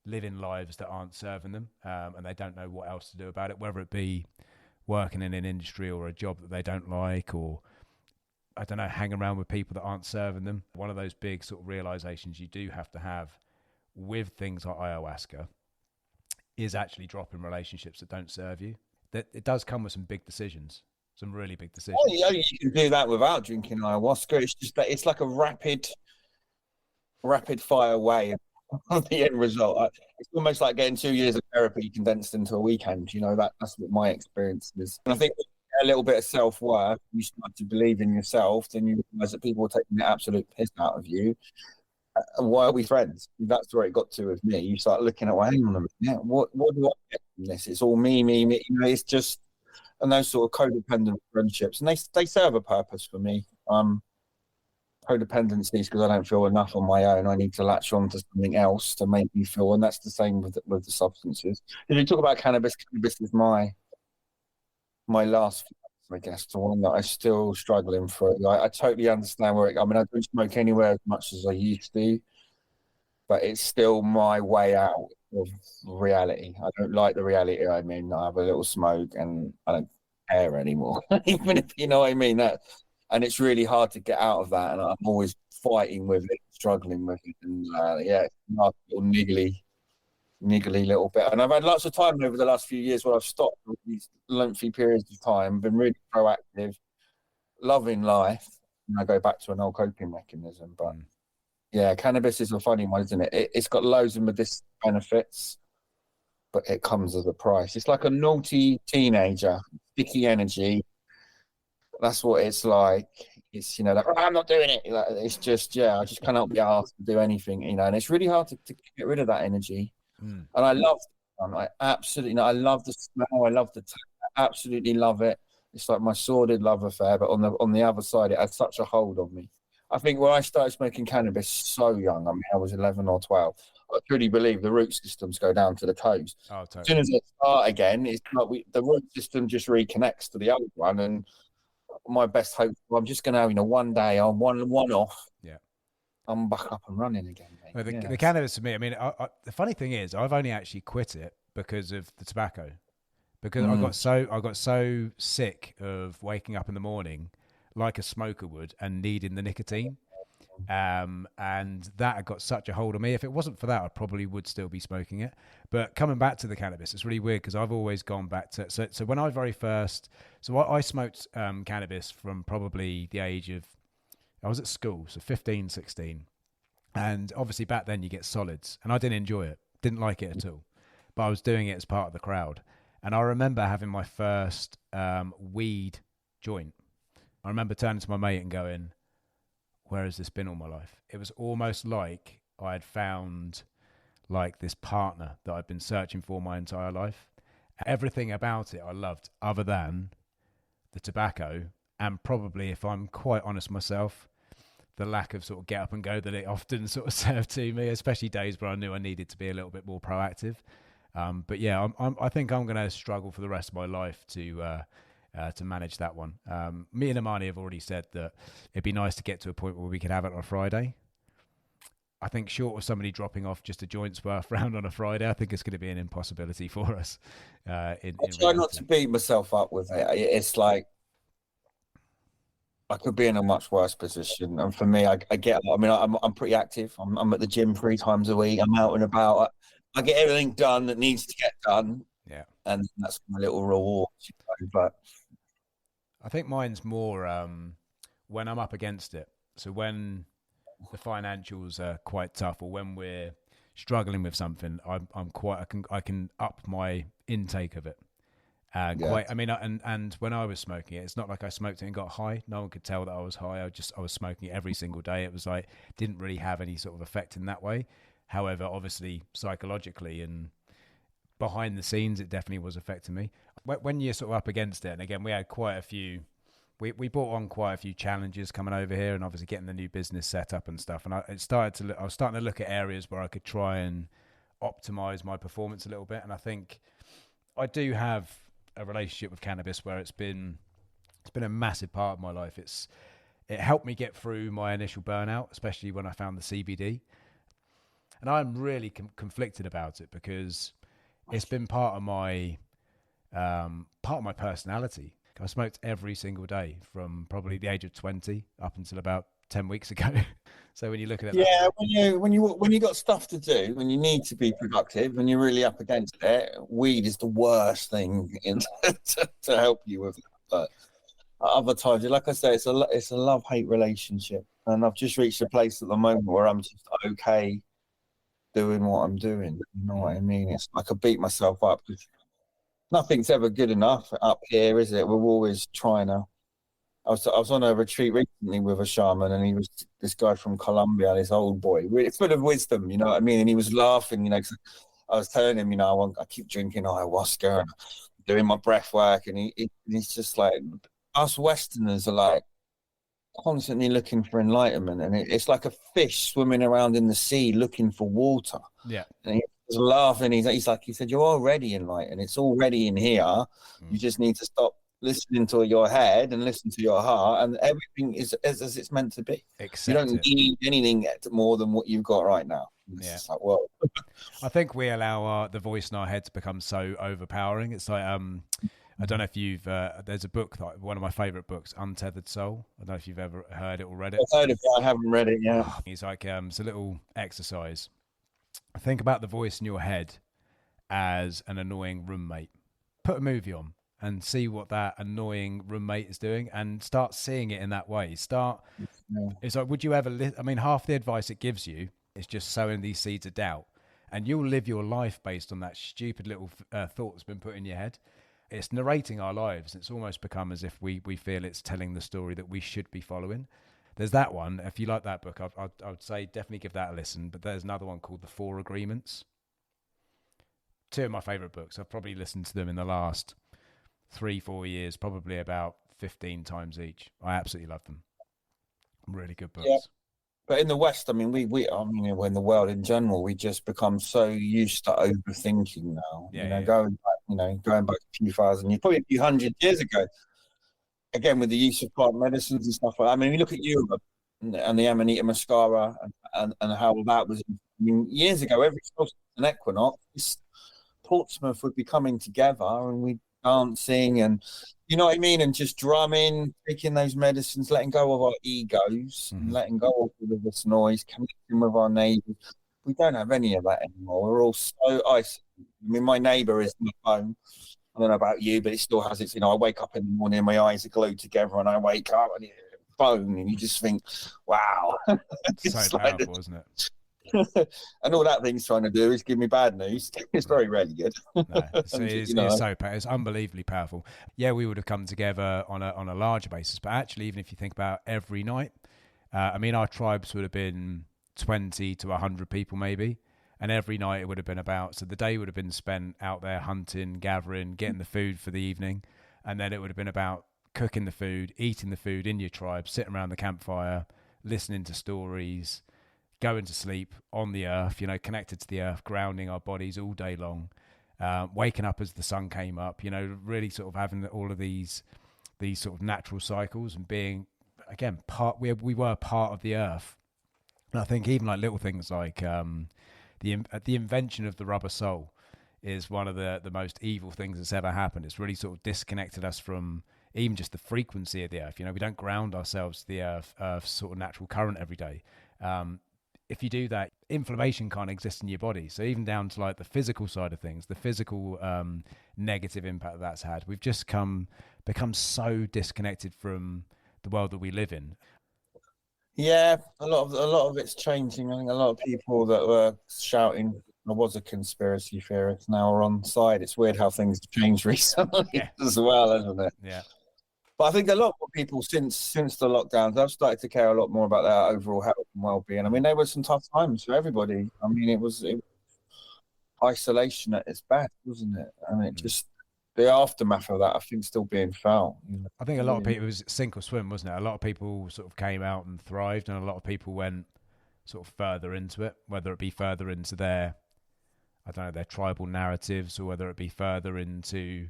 living lives that aren't serving them, and they don't know what else to do about it, whether it be working in an industry or a job that they don't like, or I don't know, hang around with people that aren't serving them. One of those big sort of realizations you do have to have with things like ayahuasca is actually dropping relationships that don't serve you. That it does come with some big decisions, some really big decisions. Oh, yeah, you can do that without drinking ayahuasca. It's just that it's like a rapid fire way of the end result. It's almost like getting 2 years of therapy condensed into a weekend. You know, that's what my experience is. And I think a little bit of self-worth, you start to believe in yourself, then you realize that people are taking the absolute piss out of you. And why are we friends? That's where it got to with me. You start looking at, well, hang on a minute, what do I get from this? It's all me. It's just, and those sort of codependent friendships, and they serve a purpose for me. Codependency is because I don't feel enough on my own. I need to latch on to something else to make me feel, and that's the same with the substances. If you talk about cannabis is my last, I guess, the one that I'm still struggling through. I totally understand where I don't smoke anywhere as much as I used to, but it's still my way out of reality. I don't like the reality I'm in. I have a little smoke and I don't care anymore, even if you know what I mean. And it's really hard to get out of that, and I'm always fighting with it, struggling with it, and it's a nice little niggly little bit. And I've had lots of time over the last few years where I've stopped these lengthy periods of time, been really proactive, loving life, and I go back to an old coping mechanism. But yeah, cannabis is a funny one, isn't it? It's got loads of medicinal benefits, but it comes as a price. It's like a naughty teenager, sticky energy. That's what it's like. It's, like, oh, I'm not doing it. Like, it's just, I just cannot be asked to do anything, and it's really hard to get rid of that energy. And I love it. I absolutely, I love the smell. I love the taste. I absolutely love it. It's like my sordid love affair, but on the other side, it had such a hold on me. I think when I started smoking cannabis so young, I was 11 or 12, I truly believe the root systems go down to the toes. Oh, totally. As soon as I start again, it's like the root system just reconnects to the old one, and my best hope, I'm just going to have, one day on one off. Yeah. I'm back up and running again. Mate. Well, the cannabis for me, the funny thing is I've only actually quit it because of the tobacco, because I got so sick of waking up in the morning like a smoker would and needing the nicotine. And that got such a hold on me. If it wasn't for that, I probably would still be smoking it. But coming back to the cannabis, it's really weird because I've always gone back to so when I I smoked cannabis from probably the age of, I was at school, so 15, 16. And obviously back then you get solids, and I didn't enjoy it, didn't like it at all, but I was doing it as part of the crowd. And I remember having my first weed joint. I remember turning to my mate and going, where has this been all my life? It was almost like I had found like this partner that I'd been searching for my entire life. Everything about it I loved, other than the tobacco, and probably, if I'm quite honest myself, the lack of sort of get up and go that it often sort of served to me, especially days where I knew I needed to be a little bit more proactive. But yeah, I think I'm going to struggle for the rest of my life to manage that one. Me and Amani have already said that it'd be nice to get to a point where we could have it on a Friday. I think short of somebody dropping off just a joint's worth round on a Friday, I think it's going to be an impossibility for us. I try not to beat myself up with it. It's like I could be in a much worse position. And for me, I get, I'm pretty active. I'm at the gym 3 times a week. I'm out and about. I get everything done that needs to get done. Yeah. And that's my little reward. But I think mine's more when I'm up against it. So when the financials are quite tough, or when we're struggling with something, I can up my intake of it. And when I was smoking it, it's not like I smoked it and got high. No one could tell that I was high. I was smoking it every single day. It was like, didn't really have any sort of effect in that way. However, obviously psychologically and behind the scenes, it definitely was affecting me. When you're sort of up against it, and again, we had quite a few, we brought on quite a few challenges coming over here, and obviously getting the new business set up and stuff. And I was starting to look at areas where I could try and optimize my performance a little bit. And I think I do have a relationship with cannabis where it's been a massive part of my life. It helped me get through my initial burnout, especially when I found the CBD. And I'm really conflicted about it because it's been part of my personality. I smoked every single day from probably the age of 20 up until about 10 weeks ago. So when you look at it, when you got stuff to do, when you need to be productive, when you're really up against it, weed is the worst thing to help you with it. But at other times, like I say, it's a love-hate relationship, and I've just reached a place at the moment where I'm just okay doing what I'm doing. You know what I mean? It's like I beat myself up because nothing's ever good enough up here, is it? We're always trying to. I was on a retreat recently with a shaman, and he was this guy from Colombia, this old boy, really full of wisdom, you know what I mean? And he was laughing, you know, 'cause I was telling him, you know, I keep drinking ayahuasca and doing my breath work, and he's just like, us Westerners are like constantly looking for enlightenment, and it's like a fish swimming around in the sea looking for water. Yeah. And he was laughing. He's like, he said, you're already enlightened. It's already in here. You just need to stop listening to your head and listen to your heart, and everything is as it's meant to be. Accept you don't it. need anything more than what you've got right now. It's just like, well, I think we allow the voice in our head to become so overpowering. It's like I don't know if you've there's a book that one of my favorite books, Untethered Soul. I don't know if you've ever heard it or read it. I've heard of it, I haven't read it yet. It's like it's a little exercise. Think about the voice in your head as an annoying roommate. Put a movie on and see what that annoying roommate is doing, and start seeing it in that way. It's like, would you ever I mean, half the advice it gives you is just sowing these seeds of doubt, and you'll live your life based on that stupid little thought that's been put in your head. It's narrating our lives. It's almost become as if we feel it's telling the story that we should be following. There's that one. If you like that book, I would say definitely give that a listen. But there's another one called The Four Agreements. Two of my favorite books. I've probably listened to them in the last 3-4 years, probably about 15 times each. I absolutely love them. Really good books. Yeah. But in the West, I mean, in the world in general, we just become so used to overthinking now. Yeah, going back a few thousand years, probably a few hundred years ago. Again, with the use of plant medicines and stuff like that. I mean, you look at Europe and the Amanita muscaria and how that was. I mean, years ago, every solstice and equinox, Portsmouth would be coming together and we'd dancing and, you know what I mean, and just drumming, taking those medicines, letting go of our egos, and letting go of all of this noise, connecting with our neighbours. We don't have any of that anymore. We're all so isolated. I mean, my neighbour is my phone. I don't know about you, but it still has its, I wake up in the morning, my eyes are glued together, and I wake up and phone, and you just think, wow. It's so powerful, isn't it? And all that thing's trying to do is give me bad news. It's very rarely good. No, it's unbelievably powerful. Yeah, we would have come together on a larger basis, but actually, even if you think about every night, I mean, our tribes would have been 20 to 100 people maybe, and every night it would have been so the day would have been spent out there hunting, gathering, getting the food for the evening, and then it would have been about cooking the food, eating the food in your tribe, sitting around the campfire, listening to stories, going to sleep on the earth, connected to the earth, grounding our bodies all day long, waking up as the sun came up, really sort of having all of these sort of natural cycles and being, again, we were part of the earth. And I think even like little things like the invention of the rubber sole is one of the most evil things that's ever happened. It's really sort of disconnected us from even just the frequency of the earth. We don't ground ourselves to the earth's sort of natural current every day. If you do that, inflammation can't exist in your body. So even down to like the physical side of things, the physical negative impact that's had, we've just become so disconnected from the world that we live in. Yeah, a lot of it's changing. I think a lot of people that were shouting there was a conspiracy theorist now are on side. It's weird how things have changed recently as well, isn't it? Yeah. But I think a lot more people since the lockdowns have started to care a lot more about their overall health and well-being. I mean, there were some tough times for everybody. I mean, it was isolation at its best, wasn't it? And it just the aftermath of that, I think, still being felt. I think a lot of people, it was sink or swim, wasn't it? A lot of people sort of came out and thrived, and a lot of people went sort of further into it, whether it be further into their tribal narratives, or whether it be further into,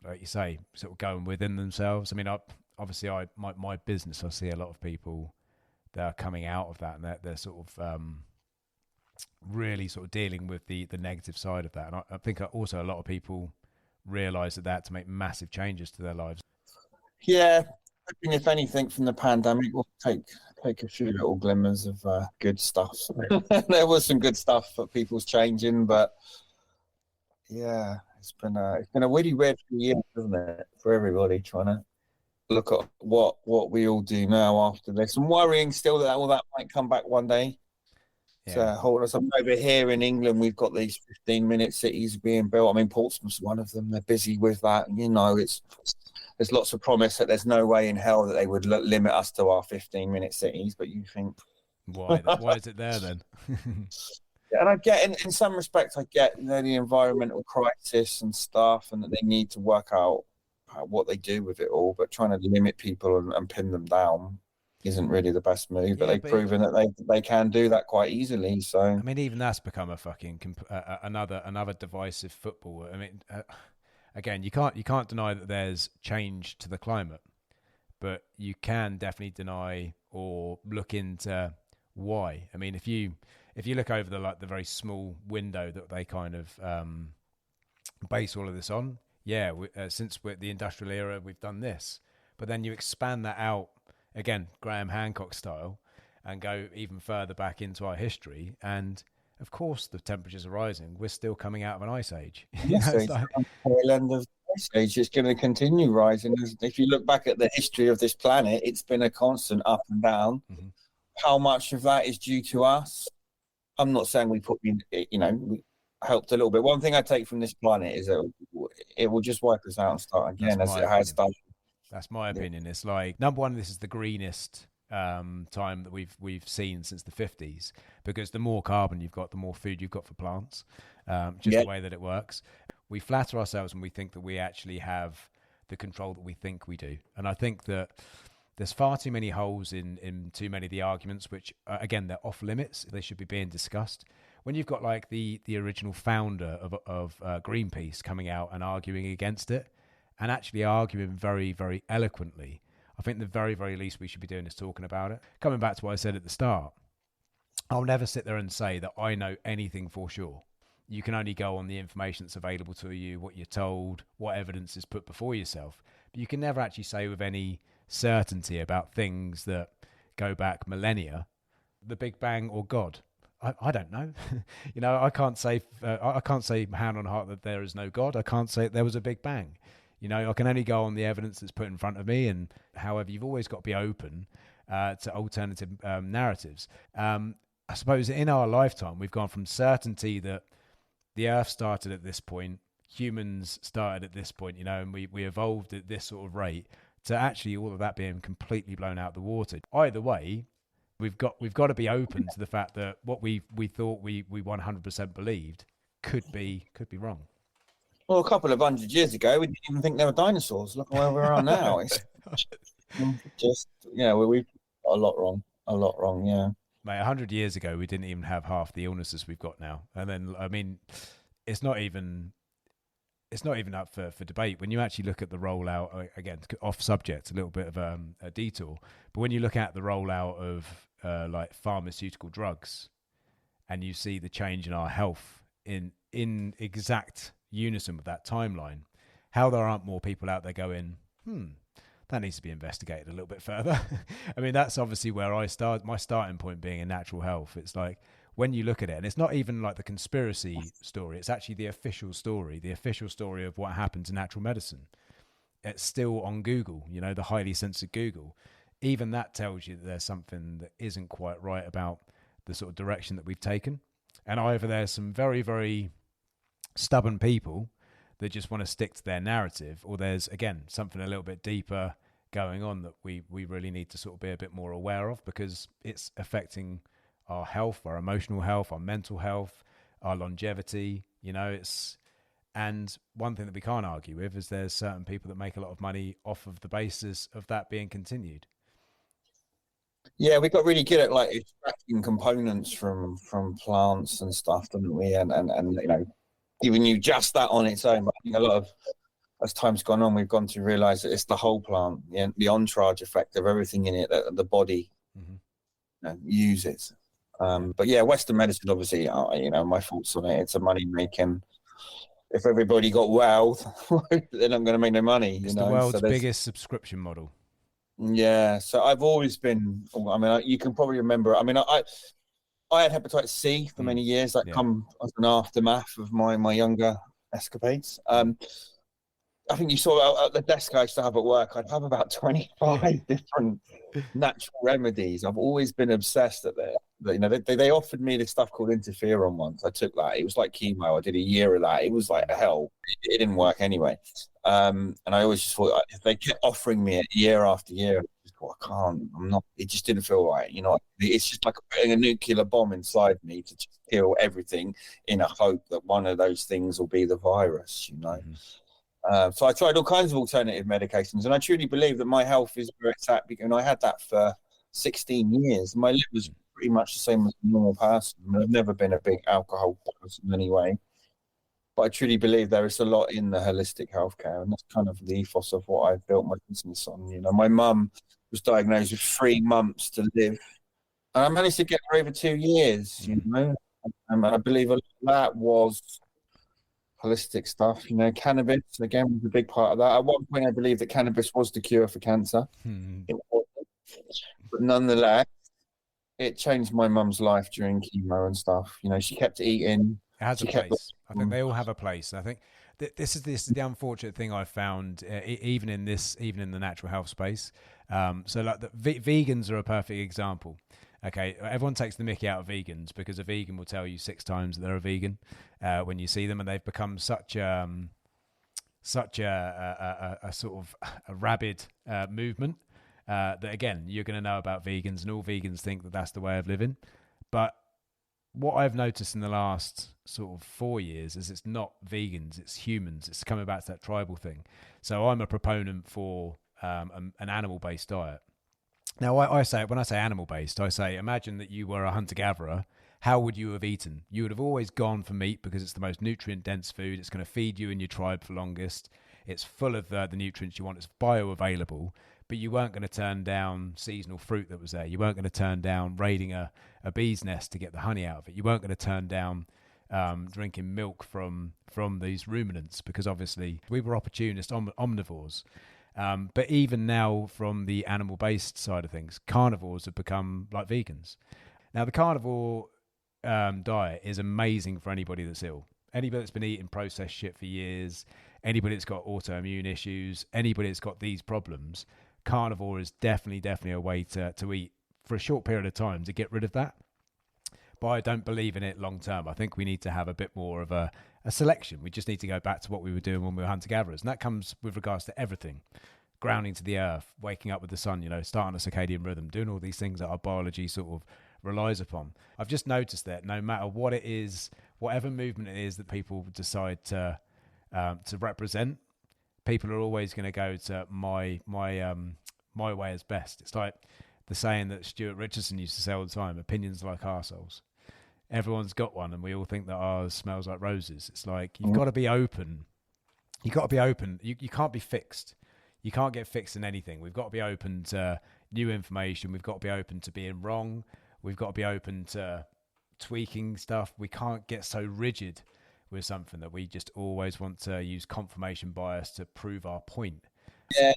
like you say, sort of going within themselves. I mean, my business, I see a lot of people that are coming out of that, and they're sort of really sort of dealing with the negative side of that. And I think also a lot of people realise that to make massive changes to their lives. Yeah, I think if anything from the pandemic, we'll take a few little glimmers of good stuff. There was some good stuff for people's changing, but yeah, it's been a really weird few years, isn't it, for everybody trying to look at what we all do now after this, and worrying still that all that might come back one day. So hold us. Over here in England, we've got these 15-minute cities being built. I mean, Portsmouth's one of them. They're busy with that. You know, there's lots of promise that there's no way in hell that they would limit us to our 15-minute cities. But you think, why is it there then? and I get, in some respects, I get, you know, the environmental crisis and stuff, and that they need to work out what they do with it all. But trying to limit people and pin them down isn't really the best move, but they've proven that they can do that quite easily. So I mean, even that's become a fucking another divisive football. I mean, again, you can't deny that there's change to the climate, but you can definitely deny or look into why. I mean, if you look over the very small window that they kind of base all of this on, since the industrial era, we've done this, but then you expand that out. Again, Graham Hancock style, and go even further back into our history. And of course, the temperatures are rising. We're still coming out of an ice age. Yes, it's like the end of the ice age. It's going to continue rising. If you look back at the history of this planet, it's been a constant up and down. Mm-hmm. How much of that is due to us? I'm not saying we we helped a little bit. One thing I take from this planet is that it will just wipe us out and start again, as it has done. That's my opinion. It's like, number one, this is the greenest time that we've seen since the 50s, because the more carbon you've got, the more food you've got for plants. The way that it works. We flatter ourselves when we think that we actually have the control that we think we do. And I think that there's far too many holes in too many of the arguments, which, again, they're off limits. They should be being discussed. When you've got like the original founder of Greenpeace coming out and arguing against it, and actually arguing very, very eloquently, I think the very, very least we should be doing is talking about it. Coming back to what I said at the start, I'll never sit there and say that I know anything for sure. You can only go on the information that's available to you, what you're told, what evidence is put before yourself. But you can never actually say with any certainty about things that go back millennia, the Big Bang or God. I don't know. I can't say hand on heart that there is no God. I can't say there was a Big Bang. I can only go on the evidence that's put in front of me, and however, you've always got to be open to alternative narratives. I suppose in our lifetime, we've gone from certainty that the Earth started at this point, humans started at this point, and we evolved at this sort of rate, to actually all of that being completely blown out the water. Either way, we've got to be open to the fact that what we thought we 100% believed could be wrong. Well, a couple of 100 years ago, we didn't even think there were dinosaurs. Look where we are now. It's just, we've got a lot wrong, yeah. Mate, 100 years ago, we didn't even have half the illnesses we've got now. And then, I mean, it's not even up for debate. When you actually look at the rollout, again, off subject, a little bit of a detour, but when you look at the rollout of like pharmaceutical drugs, and you see the change in our health in exact unison with that timeline, how there aren't more people out there going, that needs to be investigated a little bit further. I mean, that's obviously where my starting point being in natural health. It's like, when you look at it, and it's not even like the conspiracy story, it's actually the official story of what happened to natural medicine. It's still on Google, the highly censored Google. Even that tells you that there's something that isn't quite right about the sort of direction that we've taken. And either there's some very, very stubborn people that just want to stick to their narrative, or there's, again, something a little bit deeper going on that we really need to sort of be a bit more aware of, because it's affecting our health, our emotional health, our mental health, our longevity. And one thing that we can't argue with is there's certain people that make a lot of money off of the basis of that being continued. Yeah, we got really good at like extracting components from plants and stuff, didn't we? And giving you just that on its own. But I think a lot of, as time's gone on, we've gone to realize that it's the whole plant, the on-charge effect of everything in it that the body uses. But yeah, Western medicine, obviously, my thoughts on it, it's a money making. If everybody got well, they're not going to make no money. It's the world's biggest subscription model. Yeah, so I've always been. I mean, you can probably remember. I mean, I had hepatitis C for many years. That come as an aftermath of my younger escapades. I think you saw at the desk I used to have at work, I'd have about 25 different natural remedies. I've always been obsessed at They offered me this stuff called interferon once. I took that. It was like chemo. I did a year of that. It was like hell. It didn't work anyway. And I always just thought, if they kept offering me it year after year, I just thought, I can't. I'm not. It just didn't feel right. It's just like putting a nuclear bomb inside me to just kill everything in a hope that one of those things will be the virus. So I tried all kinds of alternative medications, and I truly believe that my health is where it's at. And I had that for 16 years. My liver's pretty much the same as a normal person. I've never been a big alcohol person anyway. But I truly believe there is a lot in the holistic healthcare, and that's kind of the ethos of what I've built my business on. My mum was diagnosed with 3 months to live, and I managed to get her over 2 years. And I believe a lot of that was holistic stuff. Cannabis again was a big part of that. At one point, I believed that cannabis was the cure for cancer. It wasn't, but nonetheless, it changed my mum's life during chemo and stuff. She kept eating. It has a place. I think they all have a place. I think this is the unfortunate thing I've found, even in the natural health space. So like vegans are a perfect example. Okay, everyone takes the mickey out of vegans because a vegan will tell you 6 times that they're a vegan when you see them, and they've become such a sort of a rabid movement that again you're going to know about vegans, and all vegans think that that's the way of living. But what I've noticed in the last sort of 4 years is it's not vegans, it's humans. It's coming back to that tribal thing. So I'm a proponent for an animal-based diet. Now, when I say animal-based, I say imagine that you were a hunter-gatherer. How would you have eaten? You would have always gone for meat because it's the most nutrient-dense food. It's going to feed you and your tribe for longest. It's full of the nutrients you want. It's bioavailable. But you weren't going to turn down seasonal fruit that was there. You weren't going to turn down raiding a bee's nest to get the honey out of it. You weren't going to turn down drinking milk from these ruminants because obviously we were opportunist omnivores. But even now, from the animal-based side of things, carnivores have become like vegans. Now, the carnivore diet is amazing for anybody that's ill. Anybody that's been eating processed shit for years, anybody that's got autoimmune issues, anybody that's got these problems, carnivore is definitely a way to eat for a short period of time to get rid of that. But I don't believe in it long term. I think we need to have a bit more of a selection. We just need to go back to what we were doing when we were hunter-gatherers. And that comes with regards to everything. Grounding to the earth, waking up with the sun, starting a circadian rhythm, doing all these things that our biology sort of relies upon. I've just noticed that no matter what it is, whatever movement it is that people decide to represent, people are always going to go to my way is best. It's like the saying that Stuart Richardson used to say all the time, opinions like arseholes. Everyone's got one, and we all think that ours smells like roses. It's like you've got to be open. You've got to be open. You can't be fixed. You can't get fixed in anything. We've got to be open to new information. We've got to be open to being wrong. We've got to be open to tweaking stuff. We can't get so rigid with something that we just always want to use confirmation bias to prove our point. Yeah,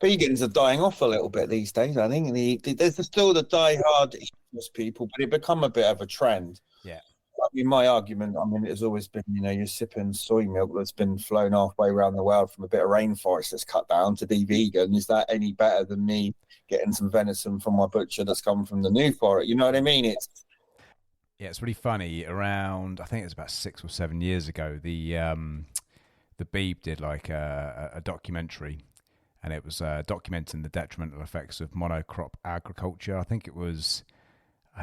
vegans are dying off a little bit these days. I think there's still the die-hard ethos people, but it become a bit of a trend. Yeah. I mean, my argument, it's always been, you're sipping soy milk that's been flown halfway around the world from a bit of rainforest that's cut down to be vegan. Is that any better than me getting some venison from my butcher that's come from the new forest? You know what I mean? It's really funny. Around, I think it was about 6 or 7 years ago, the Beeb did like a documentary, and it was documenting the detrimental effects of monocrop agriculture. I think it was,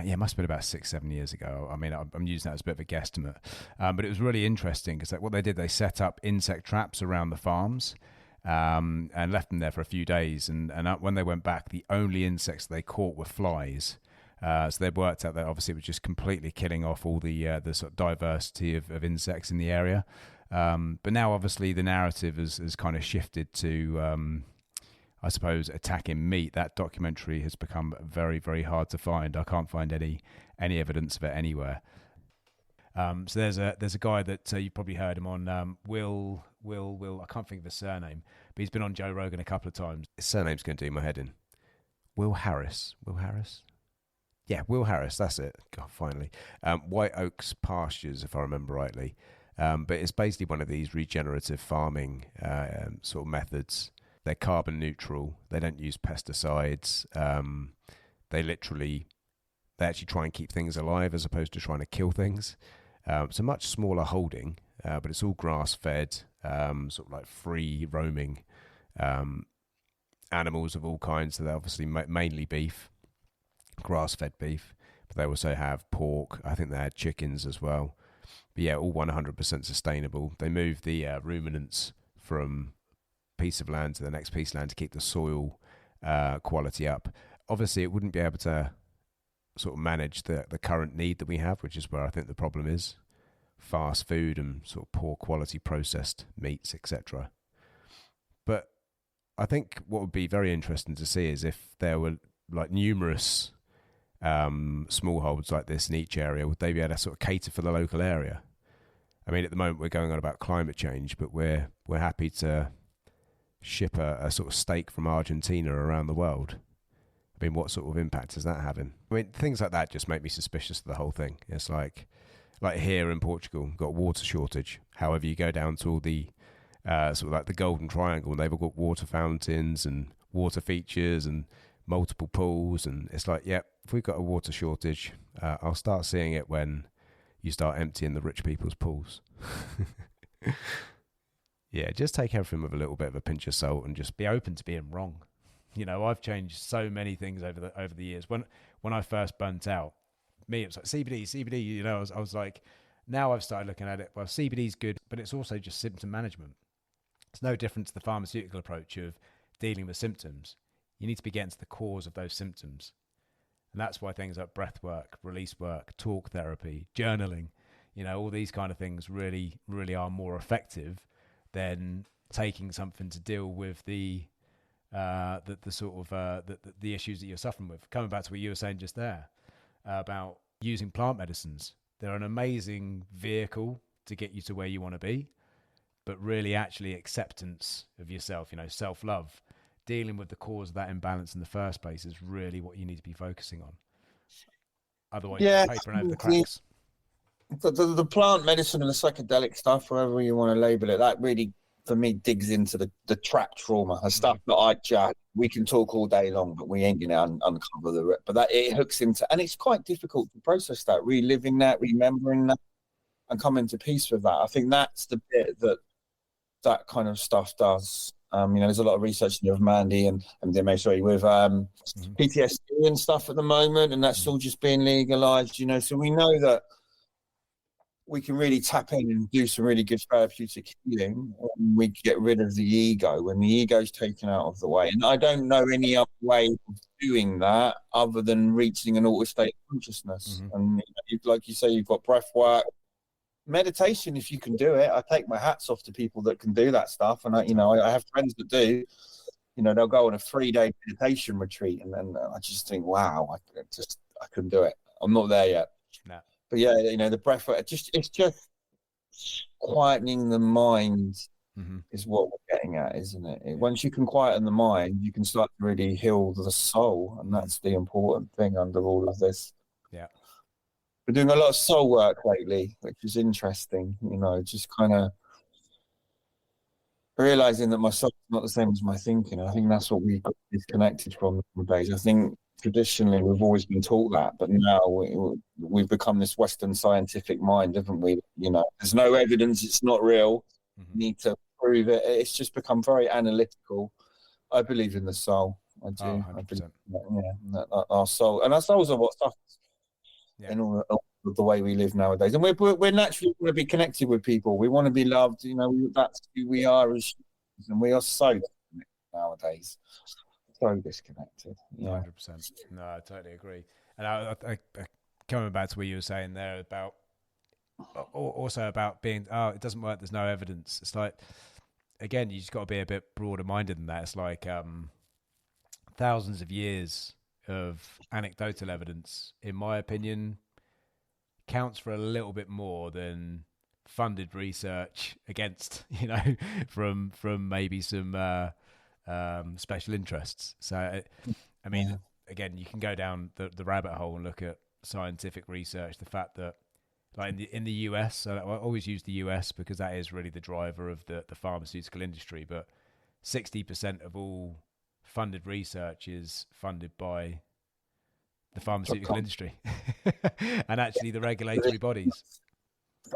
it must have been about 6-7 years ago. I mean, I'm using that as a bit of a guesstimate, but it was really interesting because what they did, they set up insect traps around the farms and left them there for a few days. And when they went back, the only insects they caught were flies. So they've worked out that obviously it was just completely killing off all the sort of diversity of insects in the area. But now obviously the narrative has kind of shifted to, I suppose, attacking meat. That documentary has become very, very hard to find. I can't find any evidence of it anywhere. So there's a guy that you've probably heard him on, Will. I can't think of his surname, but he's been on Joe Rogan a couple of times. His surname's going to do my head in. Will Harris. Yeah, Will Harris, that's it. God, finally. White Oaks Pastures, if I remember rightly. But it's basically one of these regenerative farming sort of methods. They're carbon neutral. They don't use pesticides. They literally they actually try and keep things alive as opposed to trying to kill things. It's a much smaller holding, but it's all grass-fed, sort of like free roaming animals of all kinds. So they're obviously mainly beef, grass-fed beef, but they also have pork. I think they had chickens as well. But yeah, all 100% sustainable. They move the ruminants from piece of land to the next piece of land to keep the soil quality up. Obviously, it wouldn't be able to sort of manage the current need that we have, which is where I think the problem is. Fast food and sort of poor quality processed meats, etc. But I think what would be very interesting to see is if there were like numerous smallholds like this in each area, would they be able to sort of cater for the local area? I mean, at the moment we're going on about climate change, but we're happy to ship a sort of steak from Argentina around the world. I mean, what sort of impact is that having? I mean, things like that just make me suspicious of the whole thing. It's like here in Portugal, got a water shortage. However, you go down to all the sort of like the Golden Triangle, and they've all got water fountains and water features and multiple pools, and it's like, yeah, if we've got a water shortage, I'll start seeing it when you start emptying the rich people's pools. Yeah, just take everything with a little bit of a pinch of salt and just be open to being wrong. You know, I've changed so many things over the years. When I first burnt out, it was like CBD. You know, I was like, now I've started looking at it. Well, CBD is good, but it's also just symptom management. It's no different to the pharmaceutical approach of dealing with symptoms. You need to be getting to the cause of those symptoms, and that's why things like breath work, release work, talk therapy, journaling, you know, all these kind of things really, really are more effective than taking something to deal with the sort of the issues that you're suffering with. Coming back to what you were saying just there about using plant medicines, they're an amazing vehicle to get you to where you want to be, but really actually acceptance of yourself, you know, self-love, dealing with the cause of that imbalance in the first place is really what you need to be focusing on. Otherwise, you're papering over the cracks. The plant medicine and the psychedelic stuff, however you want to label it, that really, for me, digs into the trapped trauma and stuff that we can talk all day long, but we ain't going to uncover the rip. But that it hooks into, and it's quite difficult to process that, reliving that, remembering that, and coming to peace with that. I think that's the bit that kind of stuff does. You know, there's a lot of research with Mandy and MDMA, with PTSD and stuff at the moment, and that's all just being legalized. You know, so we know that we can really tap in and do some really good therapeutic healing when we get rid of the ego, when the ego's taken out of the way. And I don't know any other way of doing that other than reaching an altered state of consciousness. And like you say, you've got breath work, meditation, if you can do it. I take my hats off to people that can do that stuff. And I have friends that do. You know, they'll go on a 3-day meditation retreat, and then I just think, wow, I couldn't do it. I'm not there yet. No. But yeah, you know, the breath work, it's just quietening the mind is what we're getting at, isn't it? Once you can quieten the mind, you can start to really heal the soul, and that's the important thing under all of this. Yeah. We're doing a lot of soul work lately, which is interesting, you know, just kind of realizing that my soul's not the same as my thinking. I think that's what we got disconnected from nowadays. I think traditionally we've always been taught that, but now we've become this Western scientific mind, haven't we? You know, there's no evidence, it's not real. You need to prove it. It's just become very analytical. I believe in the soul. I do. I believe that our soul, and our souls are what suffers in all the way we live nowadays. And we're naturally want to be connected with people. We want to be loved. You know, that's who we are as humans, and we are so disconnected nowadays. So disconnected. 100%. No, I totally agree. And I coming back to what you were saying there about also about being, it doesn't work, there's no evidence. It's like, again, you just got to be a bit broader minded than that. It's like thousands of years of anecdotal evidence, in my opinion, counts for a little bit more than funded research against, you know, from maybe some special interests. So, I mean, again, you can go down the rabbit hole and look at scientific research. The fact that, like in the US, so I always use the US because that is really the driver of the pharmaceutical industry. But 60% of all funded research is funded by the pharmaceutical industry and actually the regulatory bodies.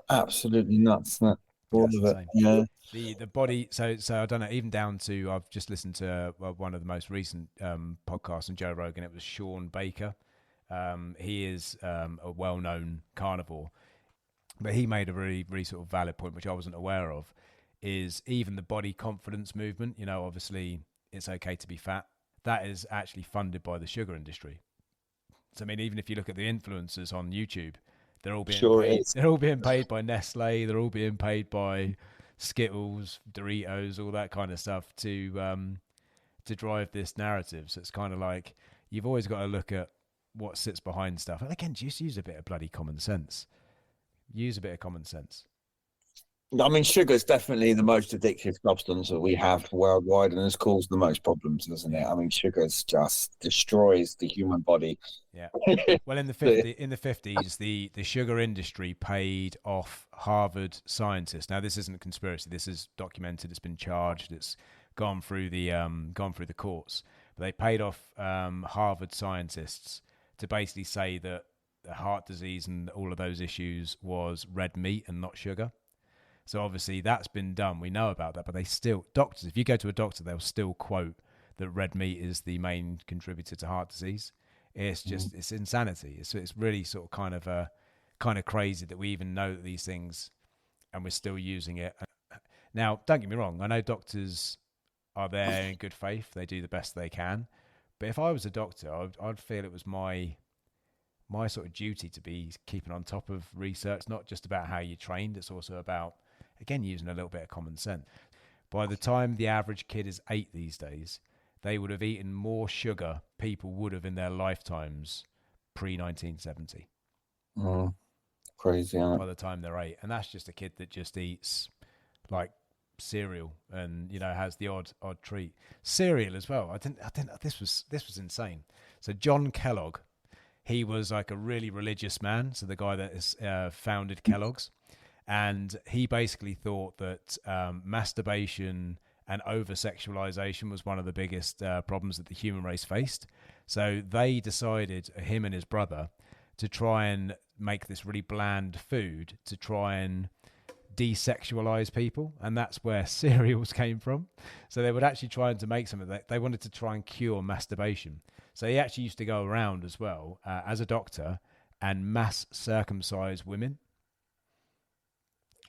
Absolutely nuts, isn't it? All That's of it. insane. Yeah. The body. So I don't know. Even down to I've just listened to one of the most recent podcasts on Joe Rogan. It was Sean Baker. He is a well-known carnivore, but he made a really, really sort of valid point, which I wasn't aware of, is even the body confidence movement. You know, obviously it's okay to be fat. That is actually funded by the sugar industry. So I mean, even if you look at the influencers on YouTube, they're all being paid. They're all being paid by Nestle. They're all being paid by Skittles, Doritos, all that kind of stuff to drive this narrative. So it's kind of like you've always got to look at what sits behind stuff. And again, just use a bit of bloody common sense. Use a bit of common sense. I mean, sugar is definitely the most addictive substance that we have worldwide, and has caused the most problems, doesn't it? I mean, sugar just destroys the human body. Yeah. Well, in the 50s, the sugar industry paid off Harvard scientists. Now, this isn't a conspiracy. This is documented. It's been charged. It's gone through the courts. But they paid off Harvard scientists to basically say that the heart disease and all of those issues was red meat and not sugar. So obviously that's been done. We know about that, but they still, doctors, if you go to a doctor, they'll still quote that red meat is the main contributor to heart disease. It's just, it's insanity. It's really sort of kind of crazy that we even know these things and we're still using it. Now, don't get me wrong. I know doctors are there in good faith. They do the best they can. But if I was a doctor, I'd feel it was my sort of duty to be keeping on top of research, not just about how you're trained. It's also about, again, using a little bit of common sense. By the time the average kid is 8 these days, they would have eaten more sugar people would have in their lifetimes pre-1970. Crazy, huh? By the time they're 8. And that's just a kid that just eats like cereal and, you know, has the odd treat. Cereal as well. I didn't this was insane. So John Kellogg, he was like a really religious man. So the guy that has founded Kellogg's. And he basically thought that masturbation and over-sexualization was one of the biggest problems that the human race faced. So they decided, him and his brother, to try and make this really bland food to try and desexualize people. And that's where cereals came from. So they would actually try to make something that they wanted to try and cure masturbation. So he actually used to go around as well as a doctor and mass circumcise women.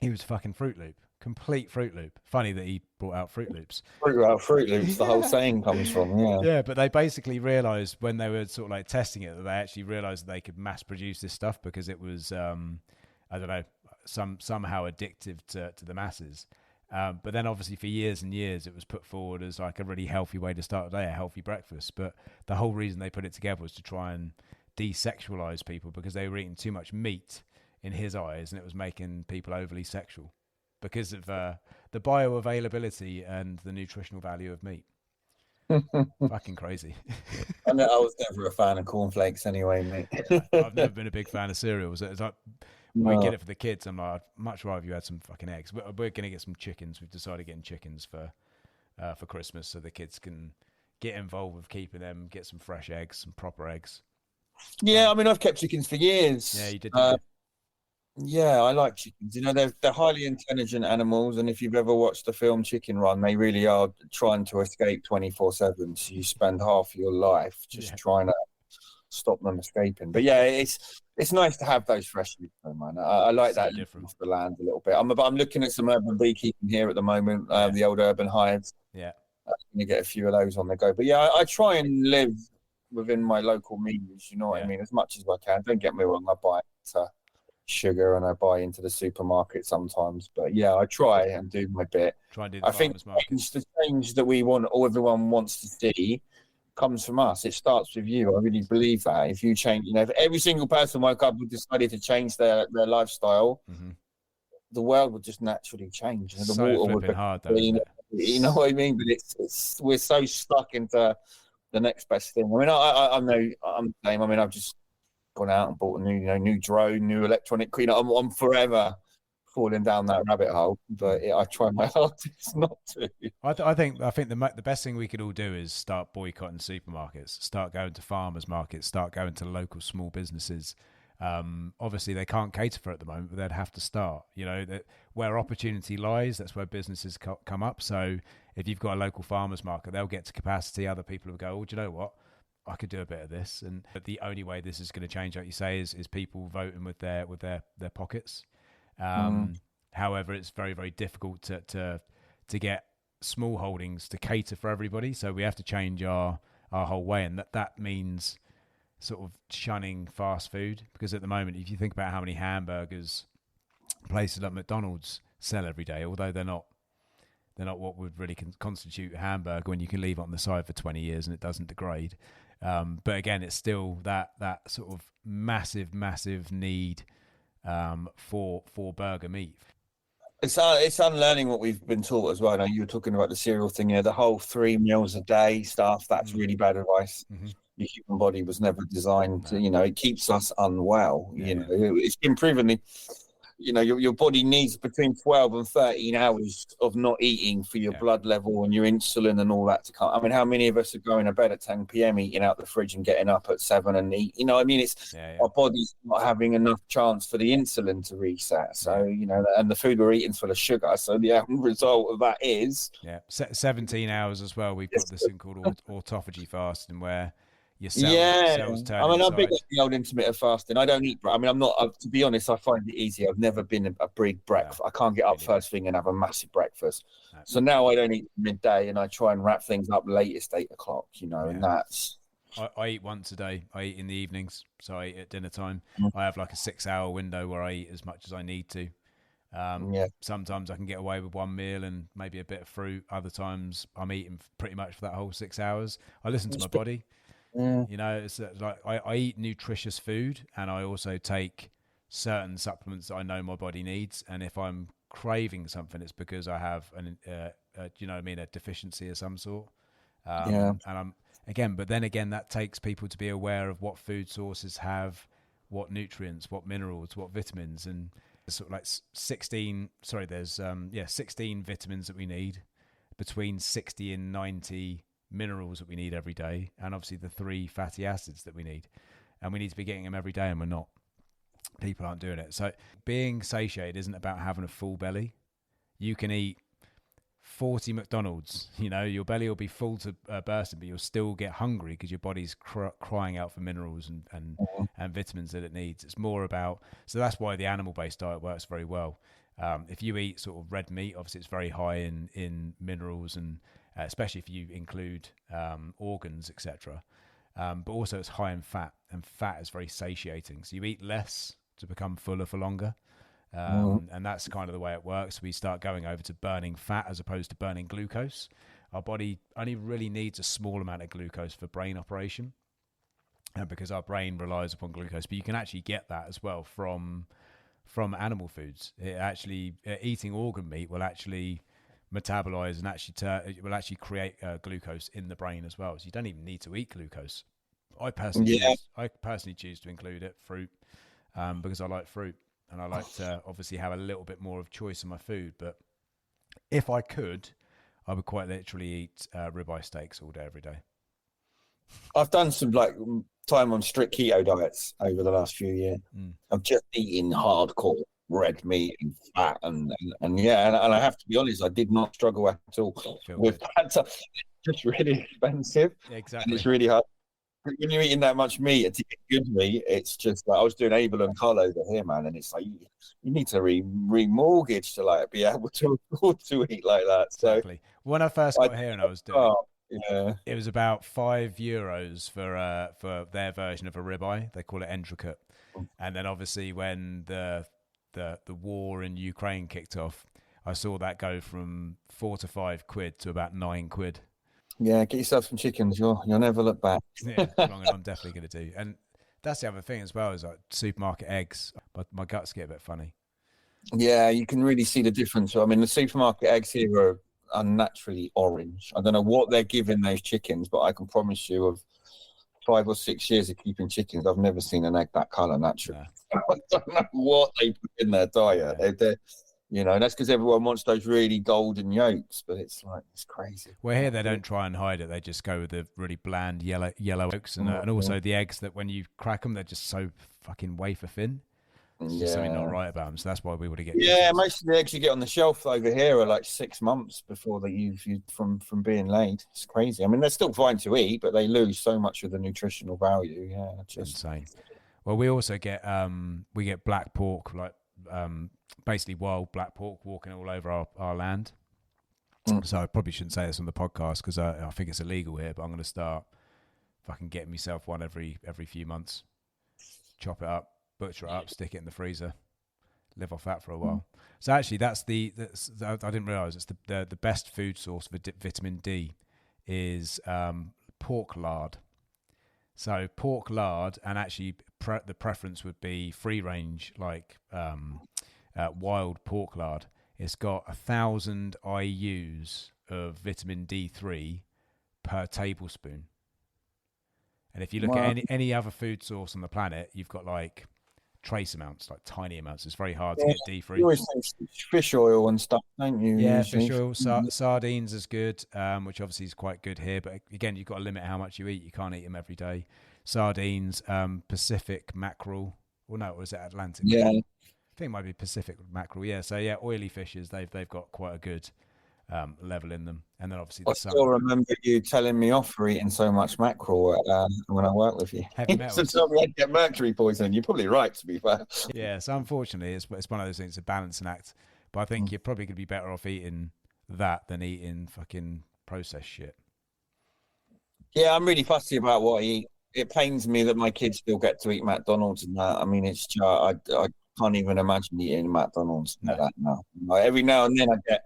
He was fucking Fruit Loop, complete Fruit Loop. Funny that he brought out Fruit Loops. Fruit Loops, the whole saying comes from, yeah. Yeah, but they basically realised when they were sort of like testing it that they actually realised that they could mass produce this stuff because it was, I don't know, somehow addictive to the masses. But then obviously for years and years it was put forward as like a really healthy way to start the day, a healthy breakfast. But the whole reason they put it together was to try and desexualize people because they were eating too much meat in his eyes, and it was making people overly sexual because of the bioavailability and the nutritional value of meat. Fucking crazy. I was never a fan of cornflakes anyway, mate. I've never been a big fan of cereals. It's like we get it for the kids. I'm like, I'd much rather you had some fucking eggs. We're going to get some chickens. We've decided getting chickens for Christmas so the kids can get involved with keeping them, get some fresh eggs, some proper eggs. Yeah, I mean, I've kept chickens for years. Yeah, you did. Yeah, I like chickens. You know, they're highly intelligent animals, and if you've ever watched the film Chicken Run, they really are trying to escape 24/7. So you spend half your life just trying to stop them escaping. But yeah, it's nice to have those fresh meat, man. I like that different off the land a little bit. I'm looking at some urban beekeeping here at the moment, the old urban hives. Yeah, I'm gonna get a few of those on the go. But yeah, I try and live within my local means. You know what I mean, as much as I can. Don't get me wrong, I buy sugar and I buy into the supermarket sometimes, but yeah, I try and do my bit. Try and do the I think the change that we want, or everyone wants to see, comes from us. It starts with you. I really believe that. If you change, you know, if every single person woke up and decided to change their lifestyle, the world would just naturally change. The water would be hard, though, you know what I mean? But it's we're so stuck into the next best thing. I mean, I'm the same. I mean, I've just gone out and bought a new drone, new electronic. You know, I'm forever falling down that rabbit hole, but I try my hardest not to. I think the best thing we could all do is start boycotting supermarkets, start going to farmers markets, start going to local small businesses. Obviously, they can't cater for it at the moment, but they'd have to start. You know, that where opportunity lies, that's where businesses come up. So if you've got a local farmers market, they'll get to capacity. Other people will go, oh, do you know what? I could do a bit of this. And the only way this is going to change, like you say, is people voting with their pockets. However, it's very, very difficult to get small holdings to cater for everybody. So we have to change our whole way, and that means sort of shunning fast food, because at the moment, if you think about how many hamburgers places like McDonald's sell every day, although they're not what would really constitute a hamburger when you can leave it on the side for 20 years and it doesn't degrade. But again, it's still that sort of massive need for burger meat. It's unlearning what we've been taught as well. I know you were talking about the cereal thing, the whole 3 meals a day stuff. That's really bad advice. Mm-hmm. The human body was never designed to, it keeps us unwell. It's been proven your body needs between 12 and 13 hours of not eating for your blood level and your insulin and all that to come. I mean, how many of us are going to bed at 10 p.m. eating out the fridge and getting up at 7 and eat? It's our body's not having enough chance for the insulin to reset. So, and the food we're eating is full of sugar. So the end result of that is 17 hours as well. We've got this thing called autophagy fasting, where your cells turn I'm inside. big on the old intermittent fasting. I don't eat. I'm not. To be honest, I find it easy. I've never been a big breakfast. I can't get up first thing and have a massive breakfast. No. So now I don't eat midday, and I try and wrap things up latest 8 o'clock. And that's. I eat once a day. I eat in the evenings, so I eat at dinner time. I have like a 6-hour window where I eat as much as I need to. Sometimes I can get away with one meal and maybe a bit of fruit. Other times I'm eating pretty much for that whole 6 hours. I listen to my body. It's like I eat nutritious food, and I also take certain supplements that I know my body needs. And if I'm craving something, it's because I have a deficiency of some sort. And but then again, that takes people to be aware of what food sources have what nutrients, what minerals, what vitamins, and sort of like 16 vitamins that we need, between 60 and 90 minerals that we need every day, and obviously the 3 fatty acids that we need, and we need to be getting them every day, and we're not. People aren't doing it. So being satiated isn't about having a full belly. You can eat 40 McDonald's, your belly will be full to bursting, but you'll still get hungry because your body's crying out for minerals and vitamins that it needs. It's more about, so that's why the animal-based diet works very well. If you eat sort of red meat, obviously it's very high in minerals, and especially if you include organs, etc. But also it's high in fat, and fat is very satiating. So you eat less to become fuller for longer. And that's kind of the way it works. We start going over to burning fat as opposed to burning glucose. Our body only really needs a small amount of glucose for brain operation, because our brain relies upon glucose. But you can actually get that as well from animal foods. It actually eating organ meat will actually metabolize and it will actually create glucose in the brain as well. So you don't even need to eat glucose. I personally choose to include it, fruit, because I like fruit. And I like to obviously have a little bit more of choice in my food. But if I could, I would quite literally eat ribeye steaks all day, every day. I've done some time on strict keto diets over the last few years. I'm just eating hardcore red meat and fat, and I have to be honest, I did not struggle at all with that. It's just really expensive. Exactly. And it's really hard. When you're eating that much meat and to get good meat, it's just like I was doing Abel and Carl over here, man, and it's like you need to remortgage to be able to afford to eat like that. So exactly. When I first got here and I was doing it was about €5 for their version of a ribeye. They call it intricate. And then obviously when the war in Ukraine kicked off, I saw that go from £4 to £5 to about £9. Yeah, get yourself some chickens. You'll never look back. Yeah, I'm definitely going to do. And that's the other thing as well, is like supermarket eggs. But my guts get a bit funny. Yeah, you can really see the difference. I mean, the supermarket eggs here are unnaturally orange. I don't know what they're giving those chickens, but I can promise you, of 5 or 6 years of keeping chickens, I've never seen an egg that colour naturally. No. I don't know what they put in their diet. Yeah. You know, that's because everyone wants those really golden yolks, but it's like, it's crazy. Well, here they don't try and hide it. They just go with the really bland yellow yolks, and also the eggs that when you crack them, they're just so fucking wafer thin. It's just something not right about them. So that's why we would get. Yeah, most of the eggs you get on the shelf over here are like 6 months before you from being laid. It's crazy. I mean, they're still fine to eat, but they lose so much of the nutritional value. Yeah, just insane. Well, we also get black pork, like basically wild black pork walking all over our land. So I probably shouldn't say this on the podcast because I think it's illegal here, but I'm going to start fucking getting myself one every few months. Chop it up, butcher it up, stick it in the freezer, live off that for a while. So actually, that's I didn't realize it's the best food source for vitamin D is pork lard. So pork lard, and actually the preference would be free range, like wild pork lard. It's got 1,000 IUs of vitamin D3 per tablespoon. And if you look at any other food source on the planet, you've got like trace amounts, like tiny amounts. It's very hard to get D3. You always say fish oil and stuff, don't you? Yeah, fish oil. Sardines is good, which obviously is quite good here. But again, you've got to limit how much you eat. You can't eat them every day. Sardines, Pacific mackerel. Well, no, or is it Atlantic? Yeah. I think it might be Pacific mackerel. Yeah, so yeah, oily fishes. They've got quite a good level in them, and then obviously I still remember you telling me off for eating so much mackerel when I worked with you. Heavy metals. So tell me I'd get mercury poisoning. You're probably right, to be fair. Yeah, so unfortunately, it's one of those things. It's a balancing act, but I think you're probably going to be better off eating that than eating fucking processed shit. Yeah, I'm really fussy about what I eat. It pains me that my kids still get to eat McDonald's and that. I mean, it's just, I can't even imagine eating McDonald's like that now. Like, every now and then I get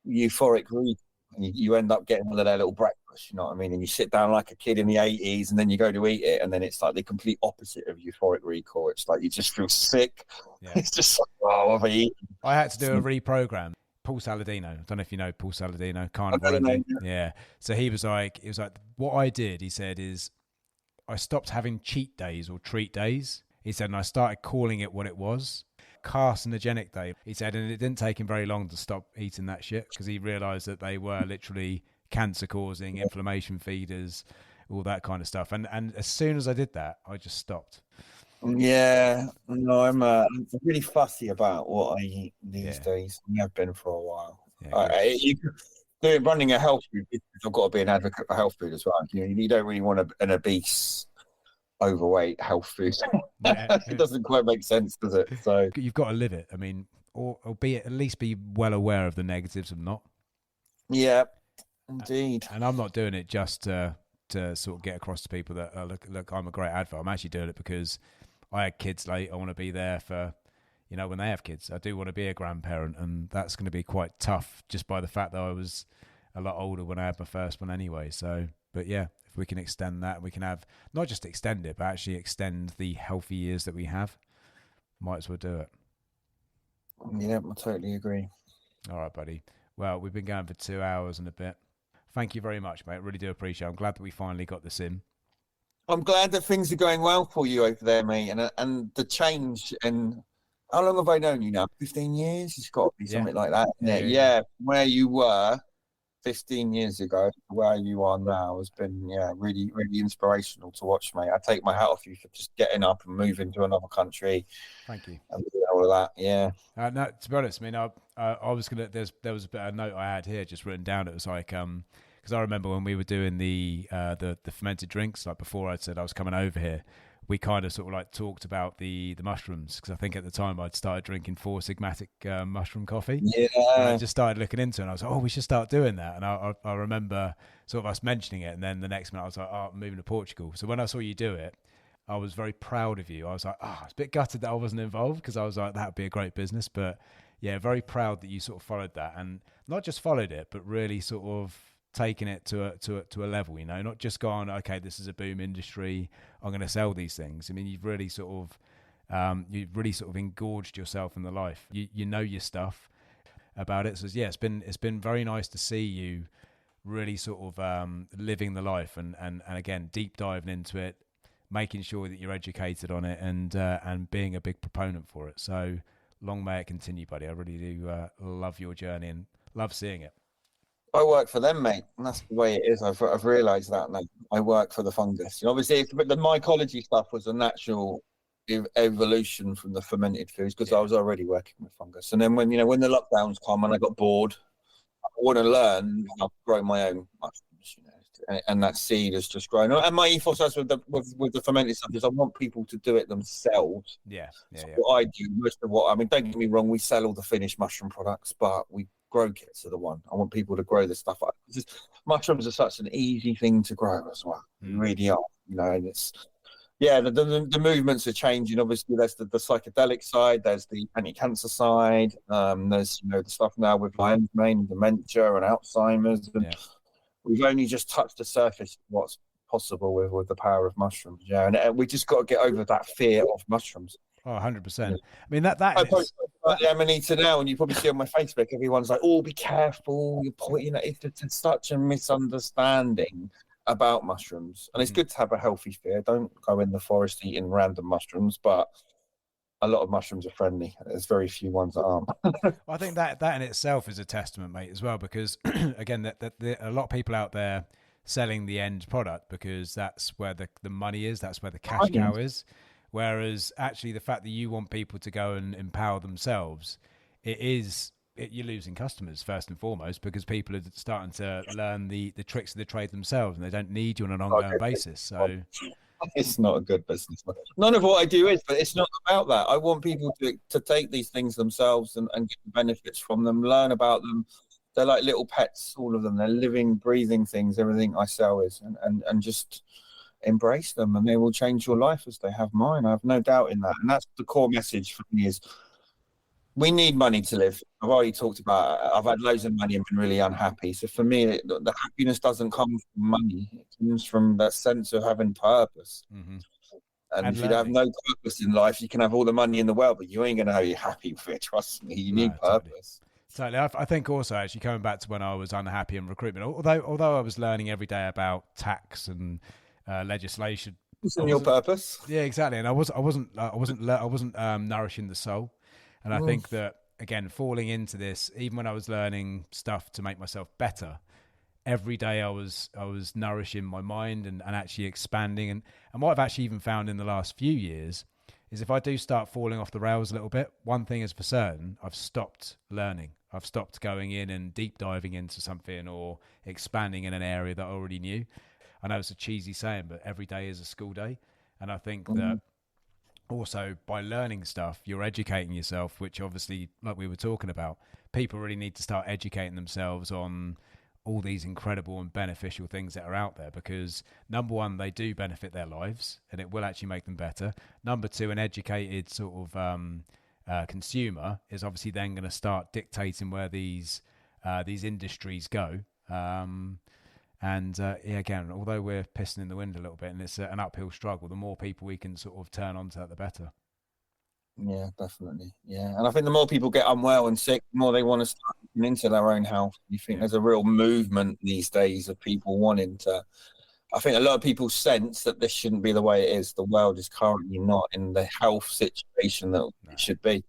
euphoric read, and you end up getting one of their little breakfasts, you know what I mean? And you sit down like a kid in the 80s, and then you go to eat it, and then it's like the complete opposite of euphoric recall. It's like you just feel sick. Yeah. It's just like, oh, what have I eaten? I had to do a reprogram. Paul Saladino, I don't know if you know Paul Saladino, carnivore. Yeah. So he was like, what I did, he said, is I stopped having cheat days or treat days. He said, and I started calling it what it was. Carcinogenic day, he said, and it didn't take him very long to stop eating that shit because he realized that they were literally cancer causing, inflammation feeders, all that kind of stuff. And as soon as I did that, I just stopped. Yeah, no, I'm really fussy about what I eat these days. I have been for a while. Running a health food, I've got to be an advocate for health food as well. You don't really want an obese, overweight health food. It doesn't quite make sense, does it? So you've got to live it. I mean, or be at least be well aware of the negatives of not. Yeah, indeed. And I'm not doing it just to sort of get across to people that look, I'm a great advert. I'm actually doing it because I had kids late. I want to be there for, when they have kids. I do want to be a grandparent, and that's going to be quite tough just by the fact that I was a lot older when I had my first one anyway. So, but yeah, if we can extend that, we can have, not just extend it, but actually extend the healthy years that we have. Might as well do it. Yeah, I totally agree. All right, buddy. Well, we've been going for 2 hours and a bit. Thank you very much, mate. Really do appreciate it. I'm glad that we finally got this in. I'm glad that things are going well for you over there, mate. And the change, and how long have I known you now? 15 years? It's got to be something like that. Yeah. Where you were 15 years ago, where you are now has been, really, really inspirational to watch, mate. I take my hat off you for just getting up and moving to another country. Thank you. And all of that, yeah. No, to be honest, I mean, I was gonna. There was a note I had here just written down. It was like, because I remember when we were doing the fermented drinks, like before I'd said I was coming over here, we kind of sort of like talked about the mushrooms, because I think at the time I'd started drinking 4 Sigmatic mushroom coffee. Yeah. And I just started looking into it, and I was like, oh, we should start doing that. And I remember sort of us mentioning it, and then the next minute I was like, oh, I'm moving to Portugal. So when I saw you do it, I was very proud of you. I was like, I was a bit gutted that I wasn't involved, because I was like, that would be a great business. But yeah, very proud that you sort of followed that, and not just followed it, but really sort of taking it to a level, not just gone, okay, this is a boom industry, I'm going to sell these things. I mean, you've really sort of engorged yourself in the life. You know your stuff about it. So yeah, it's been very nice to see you really sort of living the life and again, deep diving into it, making sure that you're educated on it and being a big proponent for it. So long may it continue, buddy. I really do love your journey and love seeing it. I work for them, mate, and that's the way it is. I've realised that now. I work for the fungus. Obviously, but the mycology stuff was a natural evolution from the fermented foods because I was already working with fungus. And then when the lockdowns come and I got bored, I want to learn how to grow my own mushrooms, and that seed has just grown. And my ethos as with the fermented stuff is I want people to do it themselves. So what I do, don't get me wrong, we sell all the finished mushroom products, but we grow kits are the one. I want people to grow this stuff up. Mushrooms are such an easy thing to grow as well. They really are, and it's the movements are changing. Obviously, there's the psychedelic side, there's the anti-cancer side, there's the stuff now with lion's mane, dementia, and Alzheimer's, and we've only just touched the surface of what's possible with the power of mushrooms. And we just got to get over that fear of mushrooms. Oh, 100%. I mean, that I post about the Amanita now, and you probably see on my Facebook, everyone's like, "Oh, be careful! You're pointing at it's such a misunderstanding about mushrooms." And it's good to have a healthy fear. Don't go in the forest eating random mushrooms, but a lot of mushrooms are friendly. There's very few ones that aren't. I think that in itself is a testament, mate, as well, because again, that a lot of people out there selling the end product because that's where the money is, that's where the cash cow is. Whereas actually the fact that you want people to go and empower themselves, you're losing customers first and foremost, because people are starting to learn the tricks of the trade themselves, and they don't need you on an ongoing basis. So it's not a good business. None of what I do is, but it's not about that. I want people to take these things themselves and get the benefits from them, learn about them. They're like little pets, all of them. They're living, breathing things. Everything I sell is, and just embrace them, and they will change your life as they have mine. I have no doubt in that. And that's the core message for me is we need money to live. I've already talked about it. I've had loads of money and been really unhappy. So for me, the happiness doesn't come from money. It comes from that sense of having purpose. And if you have no purpose in life, you can have all the money in the world, but you ain't going to be happy with it. Trust me, you need purpose. Totally. I think also, actually, coming back to when I was unhappy in recruitment, although I was learning every day about tax and legislation. It's in your purpose. Yeah, exactly. And I wasn't nourishing the soul. And I think that, again, falling into this, even when I was learning stuff to make myself better, every day I was nourishing my mind and actually expanding. And what I've actually even found in the last few years is if I do start falling off the rails a little bit, one thing is for certain, I've stopped learning. I've stopped going in and deep diving into something or expanding in an area that I already knew. I know it's a cheesy saying, but every day is a school day. And I think that also by learning stuff, you're educating yourself, which obviously, like we were talking about, people really need to start educating themselves on all these incredible and beneficial things that are out there, because number one, they do benefit their lives and it will actually make them better. Number two, an educated sort of consumer is obviously then going to start dictating where these industries go. Again, although we're pissing in the wind a little bit and it's an uphill struggle, the more people we can sort of turn on to that, the better. Yeah, definitely. Yeah. And I think the more people get unwell and sick, the more they want to start looking into their own health. You think there's a real movement these days of people wanting to. I think a lot of people sense that this shouldn't be the way it is. The world is currently not in the health situation that it should be.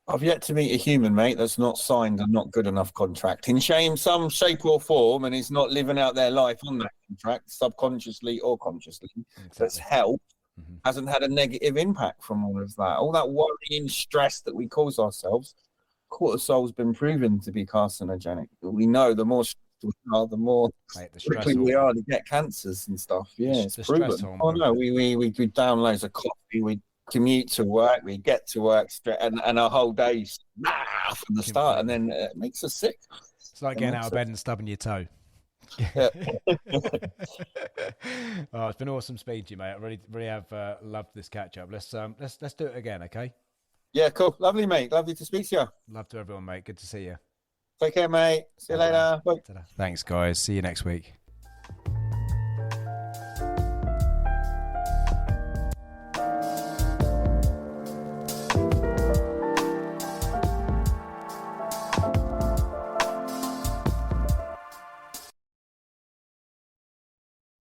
I've yet to meet a human, mate, that's not signed a not good enough contract in some shape or form, and is not living out their life on that contract, subconsciously or consciously. Exactly. That's health hasn't had a negative impact from all of that. All that worrying stress that we cause ourselves, cortisol's been proven to be carcinogenic. We know the more stressed we are, the more likely we are to get cancers and stuff. Yeah, it's proven. Oh no, we do down loads of coffee, we commute to work, we get to work and our whole day's from the start, and then it makes us sick. It's like getting out of bed and stubbing your toe. Yeah. Oh, it's been awesome speaking to you, mate. I really have loved this catch up. Let's do it again, okay? Yeah, cool. Lovely, mate. Lovely to speak to you. Love to everyone, mate. Good to see you. Take care, mate. See you later. Bye. Thanks, guys. See you next week.